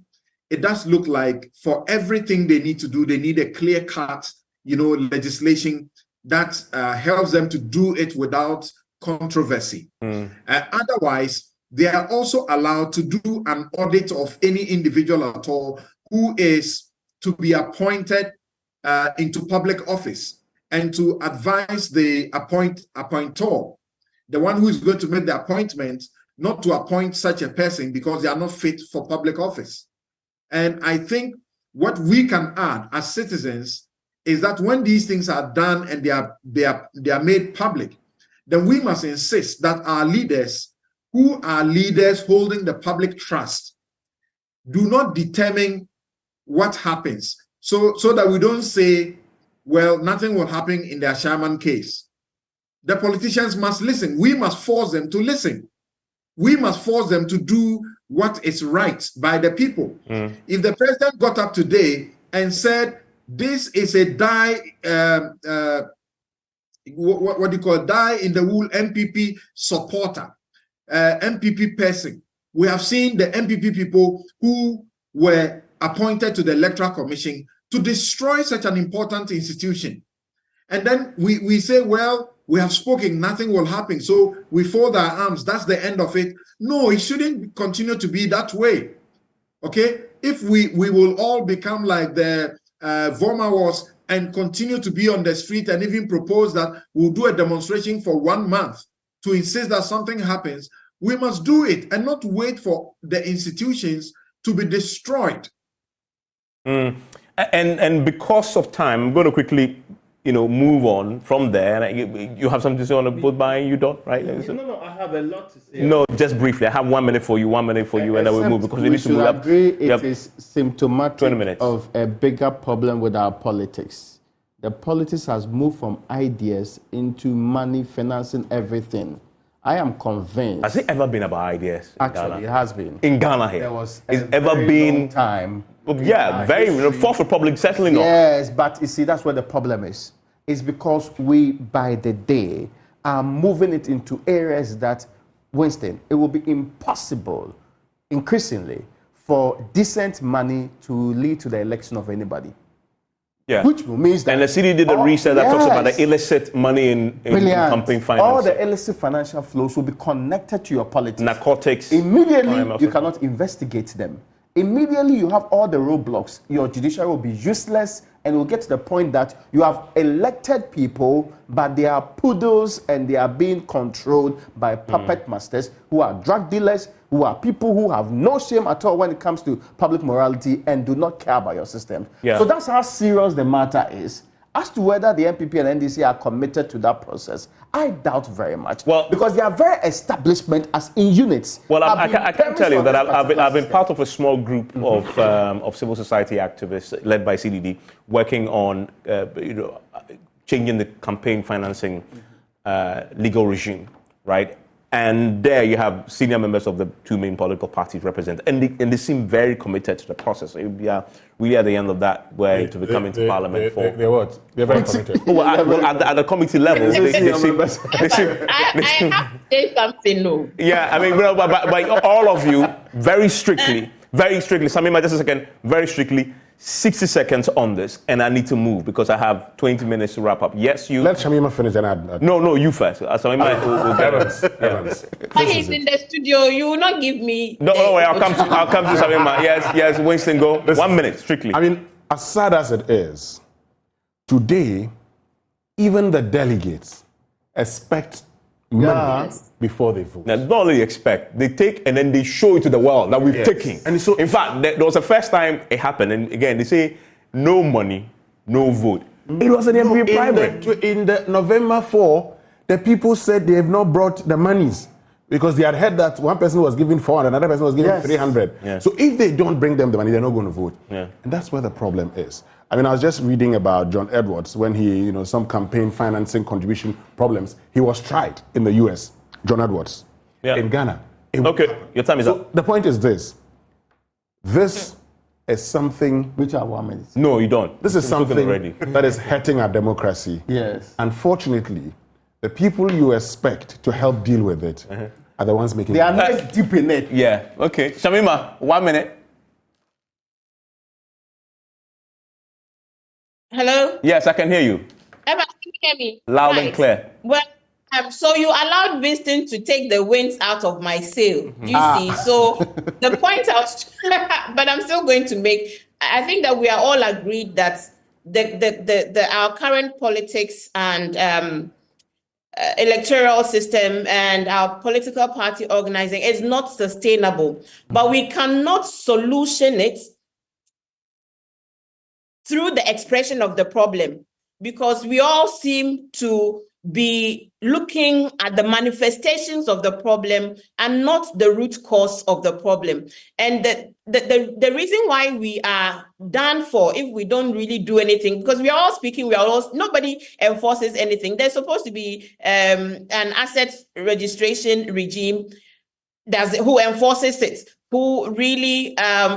it does look like for everything they need to do, they need a clear-cut, legislation that helps them to do it without controversy. Otherwise, they are also allowed to do an audit of any individual at all who is to be appointed into public office, and to advise the appointor, the one who is going to make the appointment, not to appoint such a person because they are not fit for public office. And I think what we can add as citizens is that when these things are done and they are made public, then we must insist that our leaders, who are leaders holding the public trust, do not determine what happens, so that we don't say, well, nothing will happen in the Kyerematen case. The politicians must listen. We must force them to listen. We must force them to do what is right by the people. If the president got up today and said, this is a die in the wool MPP supporter, MPP person. We have seen the MPP people who were appointed to the Electoral Commission to destroy such an important institution. And then we say, well, we have spoken, nothing will happen, so we fold our arms, that's the end of it. No, it shouldn't continue to be that way. Okay? If we will all become like the Bawumia was and continue to be on the street and even propose that we'll do a demonstration for 1 month to insist that something happens, we must do it and not wait for the institutions to be destroyed. And because of time, I'm going to quickly, move on from there. And you have something to say on the boat by you, Dot, right? No, I have a lot to say. No, just briefly. I have 1 minute for you, and then we'll move, because we need to move up. Agree it is symptomatic 20 minutes. of a bigger problem with our politics. The politics has moved from ideas into money financing everything. I am convinced. Has it ever been about ideas? Actually, it has been. In Ghana here? There was it's ever been long time. Yeah, very. Fourth Republic, certainly not. Yes, but you see, that's where the problem is. It's because we, by the day, are moving it into areas that, Winston, it will be impossible, increasingly, for decent money to lead to the election of anybody. Yeah. Which means that... And the city did a research that talks about the illicit money in campaign finance. All the illicit financial flows will be connected to your politics. Narcotics. Immediately, you cannot investigate them. Immediately, you have all the roadblocks. Your judiciary will be useless, and will get to the point that you have elected people, but they are poodles and they are being controlled by puppet masters who are drug dealers, who are people who have no shame at all when it comes to public morality and do not care about your system. Yeah. So that's how serious the matter is. As to whether the NPP and NDC are committed to that process, I doubt very much. Well, because they are very establishment as in units. Well, I can tell you that I've been part of a small group of civil society activists led by CDD working on changing the campaign financing legal regime, right? And there you have senior members of the two main political parties represented, and they seem very committed to the process. So we are really at the end of that, where to be coming to Parliament for. They're what? They're very committed. At the committee level, they seem. I have to say something, no. Yeah, I mean, but all of you, very strictly, Samima, just a second, very strictly, 60 seconds on this, and I need to move because I have 20 minutes to wrap up. Yes, you. Let Shamima finish and add. No, you first. Samima will get Evans. When he's in the studio, you will not give me. No, wait, I'll come to Samima. Yes, Winston, go. 1 minute, strictly. I mean, as sad as it is, today, even the delegates expect money before they vote. Now, not only expect, they take and then they show it to the world that we've taken. And so, in fact, there was the first time it happened, and again, they say, no money, no vote. It was an MP primary. In the November 4, the people said they have not brought the monies because they had heard that one person was giving 400, another person was giving 300. Yeah. So if they don't bring them the money, they're not going to vote. Yeah. And that's where the problem is. I mean, I was just reading about John Edwards when he, some campaign financing contribution problems. He was tried in the US, John Edwards, in Ghana. Okay, your time is up. The point is this. This is something... Which are 1 minute. No, you don't. This is something that is hurting our democracy. Yes. Unfortunately, the people you expect to help deal with it are the ones making They are not deep in it. Yeah, okay. Shamima, 1 minute. Hello? Yes, I can hear you. Emma, can you hear me? Loud and clear. Well, so you allowed Winston to take the winds out of my sail. Do you see? So the point I was, but I'm still going to make. I think that we are all agreed that our current politics and electoral system and our political party organizing is not sustainable. But we cannot solution it through the expression of the problem, because we all seem to be looking at the manifestations of the problem and not the root cause of the problem. And the reason why we are done for if we don't really do anything, because we are all speaking, nobody enforces anything. There's supposed to be an asset registration regime who enforces it, who really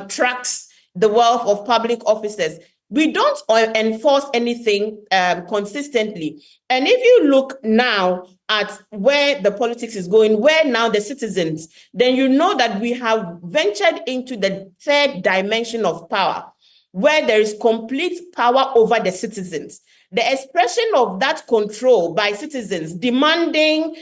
tracks the wealth of public officers. We don't enforce anything consistently. And if you look now at where the politics is going, where now the citizens, then you know that we have ventured into the third dimension of power, where there is complete power over the citizens. The expression of that control by citizens demanding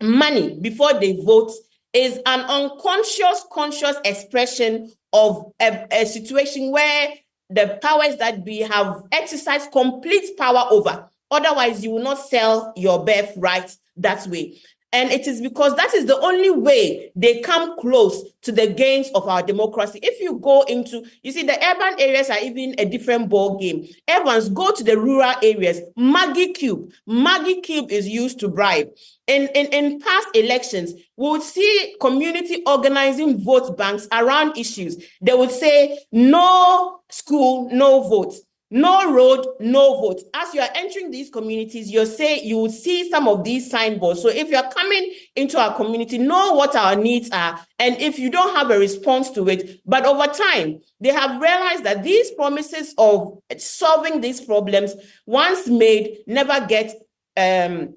money before they vote is an conscious expression of a situation where the powers that we have exercised complete power over. Otherwise, you will not sell your birthright that way. And it is because that is the only way they come close to the gains of our democracy. If you go into, you see, the urban areas are even a different ball game. Evans, go to the rural areas. Maggie Cube is used to bribe. In past elections, we would see community organizing vote banks around issues. They would say, no school, no vote. No road, no vote. As you are entering these communities, you would see some of these signboards. So if you are coming into our community, know what our needs are. And if you don't have a response to it, but over time, they have realized that these promises of solving these problems, once made, never get met.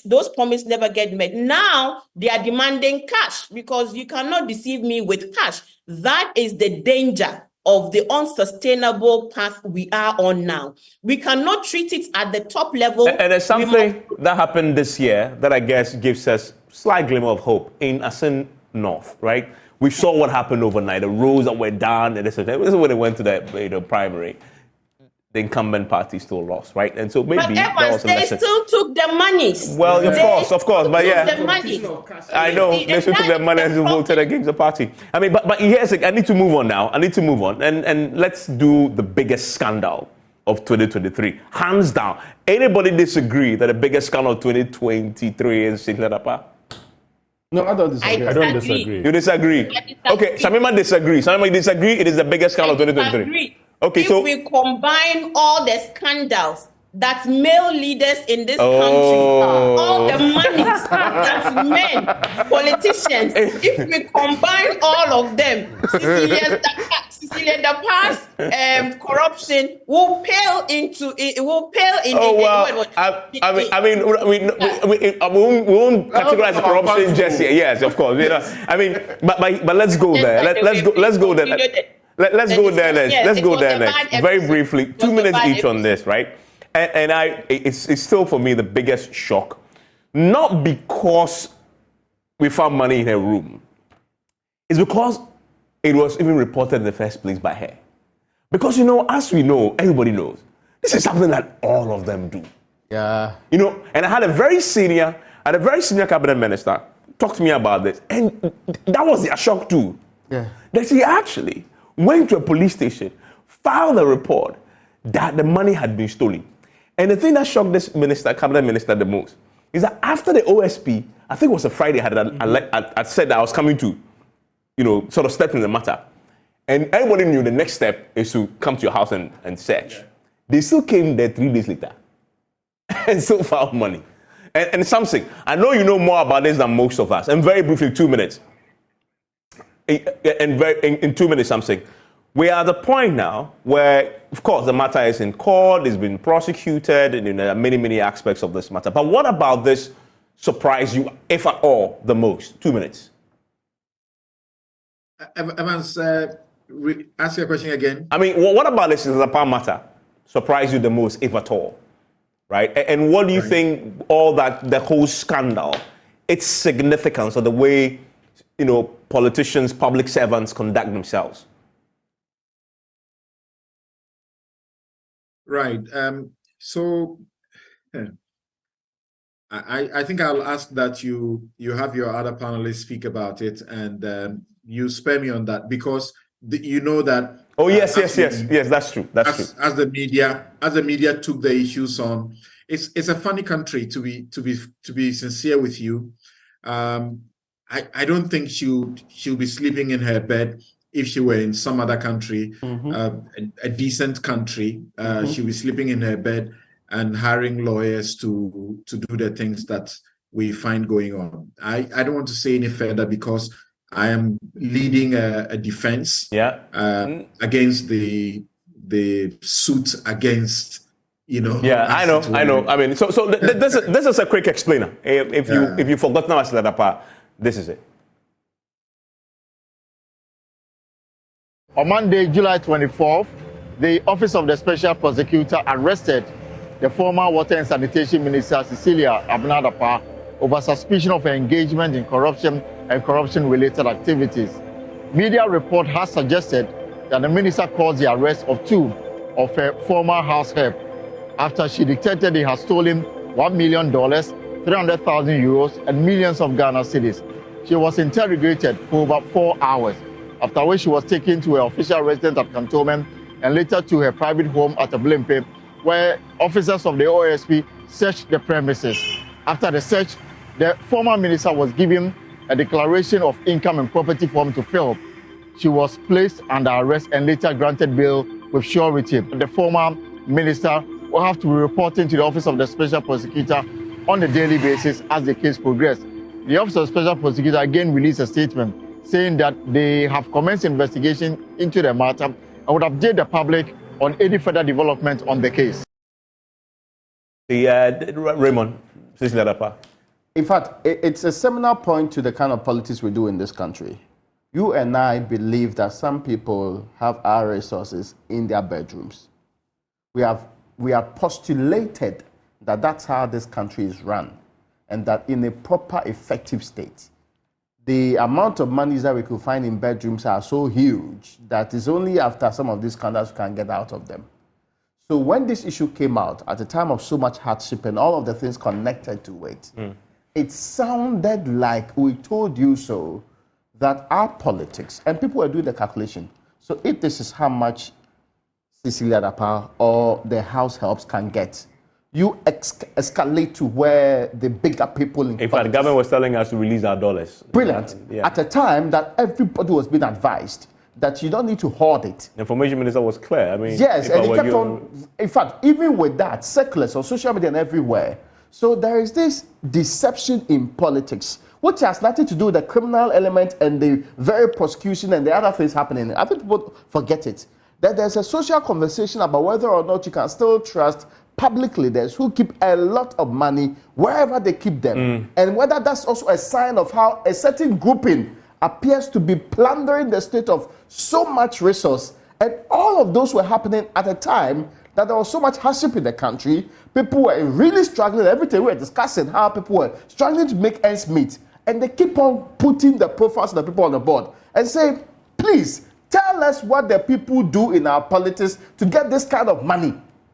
Those promises never get met. Now they are demanding cash, because you cannot deceive me with cash. That is the danger of the unsustainable path we are on now. We cannot treat it at the top level. And there's something that happened this year that I guess gives us slight glimmer of hope in Asin North, right? We saw what happened overnight. The roads that were down, and this is when they went to the primary. the incumbent party still lost, right? And so maybe But that Evans, was a they lesson. still took the monies. Well, They of course, but took yeah. the money. I know, they still took their money and voted against the party. I mean, but here's, I need to move on now. And let's do the biggest scandal of 2023. Hands down. Anybody disagree that the biggest scandal of 2023 is Sinkladapa? No, I don't disagree. I don't disagree. You disagree? Okay, Samima disagree. Samima disagree. It is the biggest scandal of 2023. Okay, if so we combine all the scandals that male leaders in this country, all the monies that men, politicians, if we combine all of them, Cecilia, the past corruption will pale into it. Will pale in. Oh well, I mean, we won't categorize corruption just yet. Yes, of course. You know, I mean, but let's go there. Let's go there. Let's go there next. Let's go there next. Very briefly, 2 minutes each on this, right? And it's still for me the biggest shock, not because we found money in her room. It's because it was even reported in the first place by her. Because, you know, as we know, everybody knows, this is something that all of them do. Yeah. You know, and I had a very senior cabinet minister talk to me about this, and that was their shock too. Yeah. That he actually went to a police station, filed a report that the money had been stolen. And the thing that shocked this cabinet minister the most is that after the OSP, I think it was a Friday, I said that I was coming to, you know, sort of step in the matter. And everybody knew the next step is to come to your house and search. They still came there 3 days later and still found money. And something, I know you know more about this than most of us. And very briefly, 2 minutes. In 2 minutes, something. We are at the point now where, of course, the matter is in court, it's been prosecuted, and there are many, many aspects of this matter. But what about this surprised you, if at all, the most? 2 minutes. Evans, ask your question again. I mean, what about this Sinkladapa matter surprised you the most, if at all? Right? And what do you think all that, the whole scandal, its significance, or the way, you know, politicians, public servants conduct themselves? Right. So I think I'll ask that you have your other panelists speak about it, and you spare me on that, because you know that. Oh yes, that's true. As the media took the issues on, it's a funny country, to be sincere with you. I don't think she'll be sleeping in her bed if she were in some other country, a decent country. She'll be sleeping in her bed and hiring lawyers to do the things that we find going on. I don't want to say any further because I am leading a defense against the suit against, you know. Yeah, I know. I mean, so this is a quick explainer. If you forgot now, Sinkladapa, this is it. On Monday, July 24th, the Office of the Special Prosecutor arrested the former Water and Sanitation Minister, Cecilia Abnadapa, over suspicion of her engagement in corruption and corruption-related activities. Media report has suggested that the minister caused the arrest of 2 of her former house help after she detected he had stolen $1 million, 300,000 euros, and millions of Ghana cedis. She was interrogated for about 4 hours, after which she was taken to her official residence at Cantonment and later to her private home at Ablimpe, where officers of the OSP searched the premises. After the search, the former minister was given a declaration of income and property form to fill. She was placed under arrest and later granted bail with surety. The former minister will have to be reporting to the Office of the Special Prosecutor on a daily basis as the case progressed. The Office of the Special Prosecutor again released a statement saying that they have commenced investigation into the matter and would update the public on any further development on the case. Raymond, Sinkladapa. In fact, it's a seminal point to the kind of politics we do in this country. You and I believe that some people have our resources in their bedrooms. We have postulated that that's how this country is run, and that in a proper, effective state, the amount of monies that we could find in bedrooms are so huge that it's only after some of these scandals we can get out of them. So when this issue came out, at a time of so much hardship and all of the things connected to it, it sounded like we told you so, that our politics, and people were doing the calculation. So if this is how much Cecilia Dapa or the house helps can get, you escalate to where the bigger people in fact, the government was telling us to release our dollars. Brilliant. Yeah. At a time that everybody was being advised that you don't need to hoard it. The information minister was clear. I mean, yes, and he kept on. In fact, even with that, circulars on social media and everywhere. So there is this deception in politics, which has nothing to do with the criminal element and the very prosecution and the other things happening. I think people forget it. That there's a social conversation about whether or not you can still trust public leaders who keep a lot of money wherever they keep them, and whether that's also a sign of how a certain grouping appears to be plundering the state of so much resource. And all of those were happening at a time that there was so much hardship in the country. People were really struggling. Every day we were discussing how people were struggling to make ends meet. And they keep on putting the profiles of the people on the board and say, please, tell us what the people do in our politics to get this kind of money.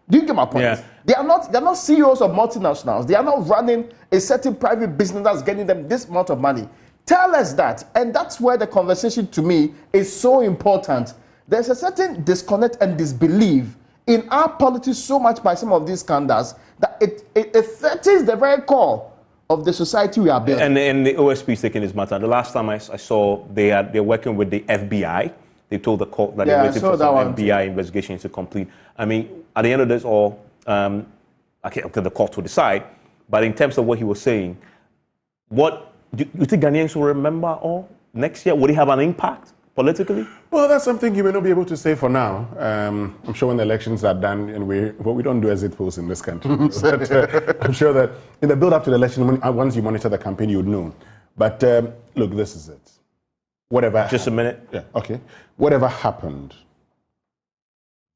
Do you get my point? Yeah. They're not CEOs of multinationals. They are not running a certain private business that's getting them this amount of money. Tell us that. And that's where the conversation to me is so important. There's a certain disconnect and disbelief in our politics so much by some of these scandals that it threatens the very core of the society we are building. And the OSP is taking this matter. The last time I saw they're working with the FBI. They told the court that they're waiting for some FBI investigations to complete. I mean, at the end of this all, okay, the court will decide. But in terms of what he was saying, what do you think Ghanaians will remember all next year? Would it have an impact politically? Well, that's something you may not be able to say for now. I'm sure when the elections are done, and we don't do exit polls in this country. But, I'm sure that in the build-up to the election, once you monitor the campaign, you would know. But look, this is it. Whatever. Just a minute. Yeah. Okay. Whatever happened,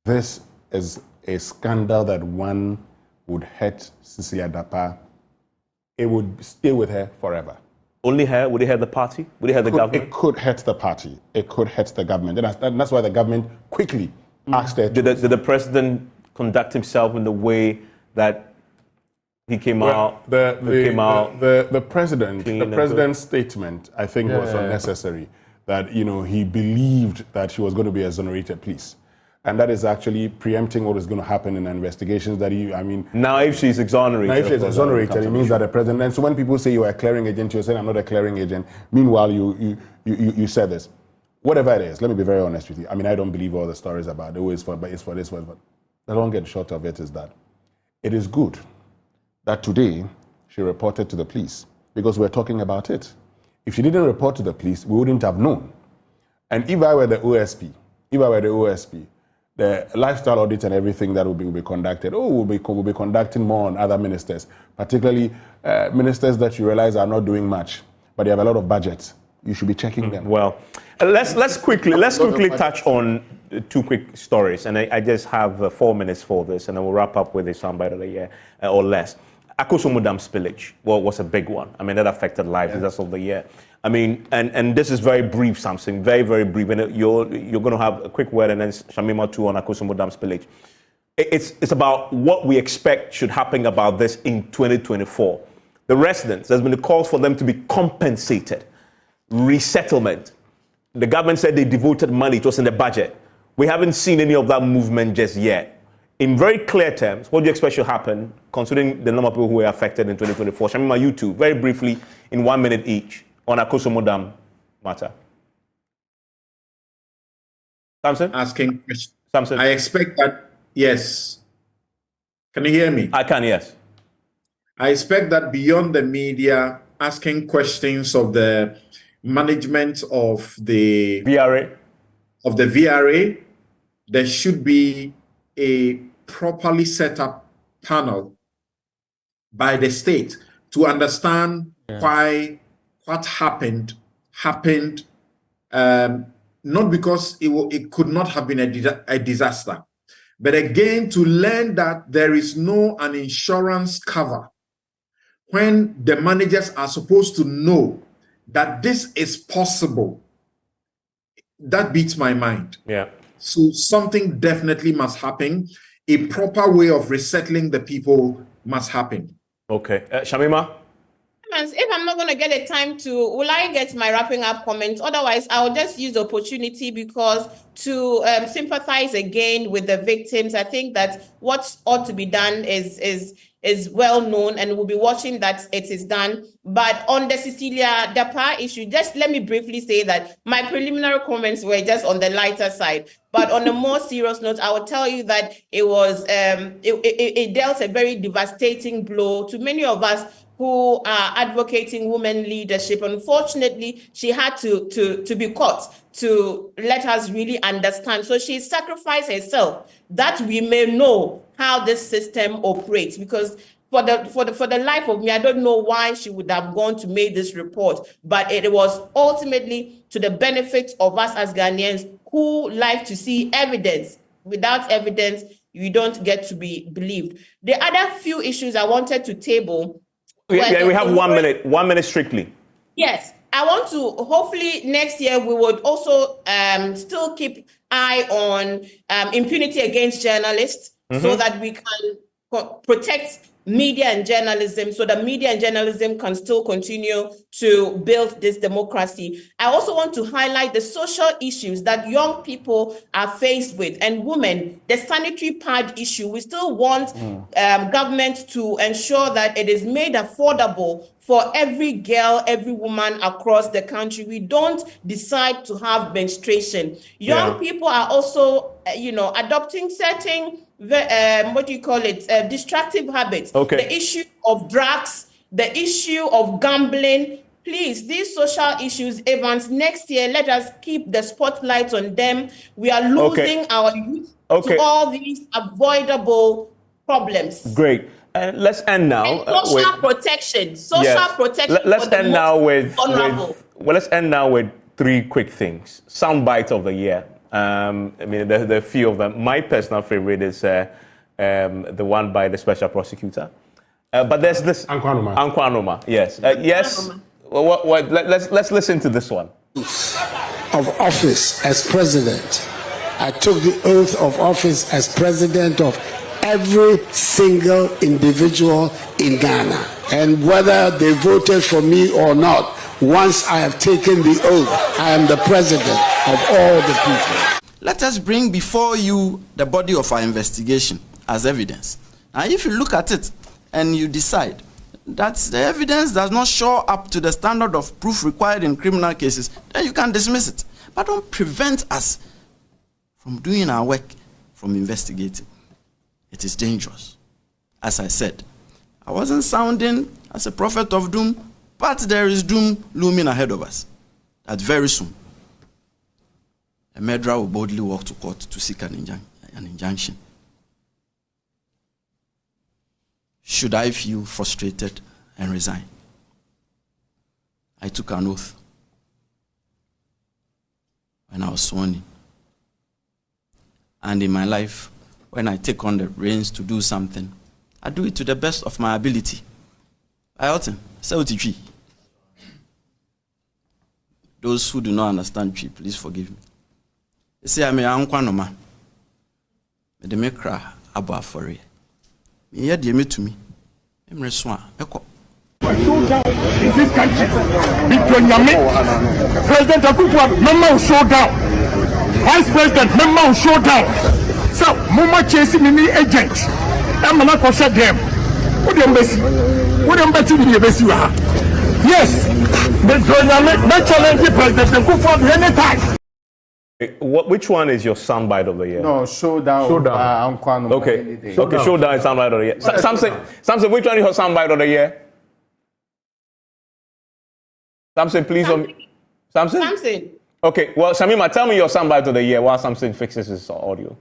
this is a scandal that one would hurt Cecilia Dapa. It would stay with her forever. Only her? Would it hurt the party? Would it hurt the government? It could hurt the party. It could hurt the government. And that's why the government quickly asked her. Did the president conduct himself in the way that he came out? The president's statement, I think, was unnecessary. That he believed that she was going to be exonerated. Please. And that is actually preempting what is going to happen in investigations Now if she's exonerated. Now if she's exonerated, it means that the president, and so when people say you're a clearing agent, you're saying I'm not a clearing agent. Meanwhile, you said this. Whatever it is, let me be very honest with you. I don't believe all the stories about but it's for this, but the long and short of it is that it is good that today she reported to the police because we're talking about it. If she didn't report to the police, we wouldn't have known. And if I were the OSP, the lifestyle audit and everything that will be conducted, we'll be conducting more on other ministers, particularly ministers that you realize are not doing much, but they have a lot of budgets. You should be checking them. Well, let's quickly touch on two quick stories, and I just have 4 minutes for this, and then we'll wrap up with a soundbite of the year or less. Akosombo Dam spillage was a big one. That affected lives as of the year. And this is very brief, Samson, very, very brief. And you're going to have a quick word and then Shamima too on Akosombo Dam spillage. It's about what we expect should happen about this in 2024. The residents, there's been a call for them to be compensated. Resettlement. The government said they devoted money. It was in the budget. We haven't seen any of that movement just yet. In very clear terms, what do you expect should happen, considering the number of people who were affected in 2024? Shamima, you two, very briefly, in 1 minute each, on Akosombo Dam matter. Samson? Asking questions. Samson? I expect that, yes. Can you hear me? I can, yes. I expect that beyond the media, asking questions of the management of the VRA, there should be a properly set up panel by the state to understand why what happened, not because it could not have been a disaster, but again to learn that there is an insurance cover when the managers are supposed to know that this is possible. That beats my mind. Yeah. So something definitely must happen. a proper way of resettling the people must happen. Okay. Shamima? If I'm not going to get a time to, will I get my wrapping up comments? Otherwise, I'll just use the opportunity because to sympathize again with the victims. I think that what ought to be done is well known, and we'll be watching that it is done. But on the Cecilia Dapa issue, just let me briefly say that my preliminary comments were just on the lighter side. But on a more serious note, I will tell you that it was it dealt a very devastating blow to many of us who are advocating women leadership. Unfortunately, she had to be caught to let us really understand. So she sacrificed herself that we may know how this system operates. Because for the life of me, I don't know why she would have gone to make this report, but it was ultimately to the benefit of us as Ghanaians who like to see evidence. Without evidence, you don't get to be believed. The other few issues I wanted to table. Yeah, we have 1 minute. 1 minute strictly. Yes, I want to, hopefully next year we would also still keep eye on impunity against journalists so that we can protect media and journalism, so that media and journalism can still continue to build this democracy. I also want to highlight the social issues that young people are faced with, and women, the sanitary pad issue. We still want government to ensure that it is made affordable for every girl, every woman across the country. We don't decide to have menstruation. Young people are also, adopting certain destructive habits. Okay. The issue of drugs, the issue of gambling. Please, these social issues, Evans, next year, let us keep the spotlight on them. We are losing our youth to all these avoidable problems. Great. Let's end now. Social protection. Protection. Let's end now let's end now with three quick things. Soundbite of the year. I mean, there are a few of them. My personal favorite is the one by the special prosecutor. But there's this Ankwanoma. Yes. Yes. Let's listen to this one. Of office as president. I took the oath of office as president of every single individual in Ghana. And whether they voted for me or not, once I have taken the oath, I am the president of all the people. Let us bring before you the body of our investigation as evidence. Now, if you look at it and you decide that the evidence does not show up to the standard of proof required in criminal cases, then you can dismiss it. But don't prevent us from doing our work, from investigating. It is dangerous. As I said, I wasn't sounding as a prophet of doom, but there is doom looming ahead of us. That very soon, a murderer will boldly walk to court to seek an injunction. Should I feel frustrated and resign? I took an oath when I was sworn in. And in my life, when I take on the reins to do something, I do it to the best of my ability. Those who do not understand Tree, please forgive me. They say I'm a Ankwanoma. They make cry about for it. Me dear me to me. I'm reswa. Eko. In this country, President Akufo, Mama will show down. Vice President, Mama will show down. So, Mama chasing me agent. I'm not going to shut them. What do you mess? What do you bet you mess? Yes, the challenge President Akufo anytime. Which one is your soundbite of the year? No, showdown. Okay, showdown is soundbite of the year. Samson, which one is your soundbite of the year? Samson, please. Samson. Okay, well, Shamima, tell me your soundbite of the year while Samson fixes his audio.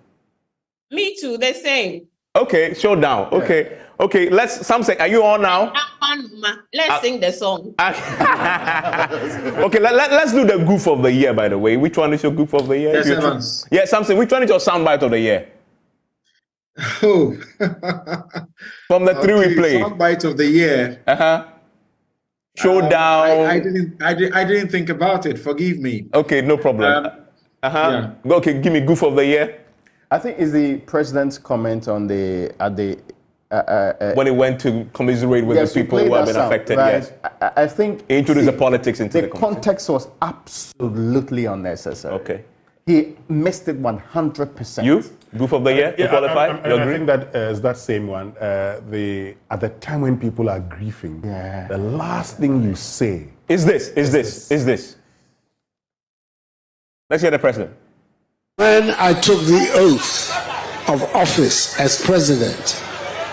Me too, the same. Okay, showdown. Okay, Samson, are you on now? Let's sing the song. Okay, let's do the goof of the year, by the way. Which one is your goof of the year? Yes, yeah, Samson, which one is your soundbite of the year? Oh. From the three we played. Soundbite of the year. Showdown. I didn't think about it. Forgive me. Okay, no problem. Yeah. Okay, give me goof of the year. I think it's the president's comment on when he went to commiserate with yes, the people who have been affected. Right? Yes, I think he introduced the politics into the context was absolutely unnecessary. Okay, he missed it 100%. You, Goof of the Year, you qualify? You agree? I think that is that same one. At the time when people are grieving, the last thing you say is this. Let's hear the president. When I took the oath of office as president,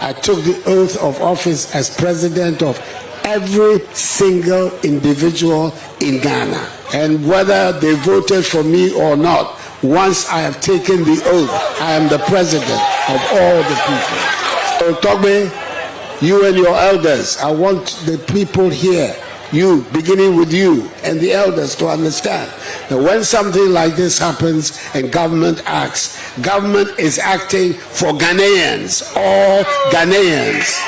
I took the oath of office as president of every single individual in Ghana. And whether they voted for me or not, once I have taken the oath, I am the president of all the people. So Togbe, you and your elders, I want the people here, you, beginning with you and the elders, to understand that when something like this happens and government acts, government is acting for Ghanaians, all Ghanaians.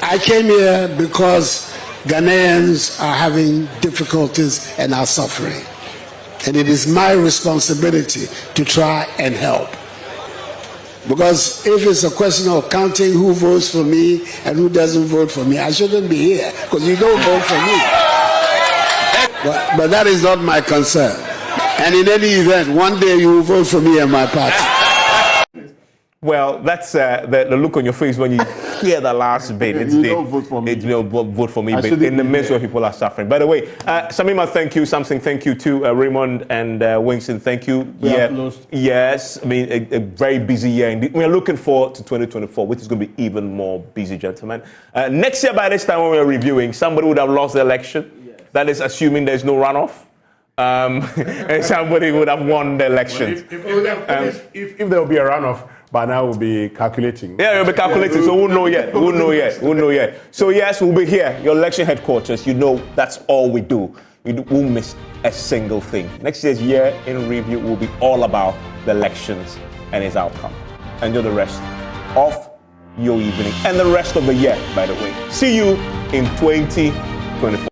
I came here because Ghanaians are having difficulties and are suffering. And it is my responsibility to try and help. Because if it's a question of counting who votes for me and who doesn't vote for me, I shouldn't be here, because you don't vote for me. But that is not my concern. And in any event, one day you will vote for me and my party. Well, that's the look on your face when you hear the last bit. It's don't vote for me. It's vote for me, but in the midst where people are suffering. By the way, Samima, thank you. Samson, thank you too. Raymond and Winston, thank you. Yes. I mean, a very busy year indeed. We are looking forward to 2024, which is going to be even more busy, gentlemen. Next year, by this time when we're reviewing, somebody would have lost the election. Yes. That is assuming there's no runoff. And somebody would have won the election. If there will be a runoff, by now we'll be calculating. Yeah, we'll be calculating, so we'll know yet. So yes, we'll be here, your election headquarters. You know that's all we do. We won't miss a single thing. Next year's year in review will be all about the elections and its outcome. Enjoy the rest of your evening and the rest of the year, by the way. See you in 2024.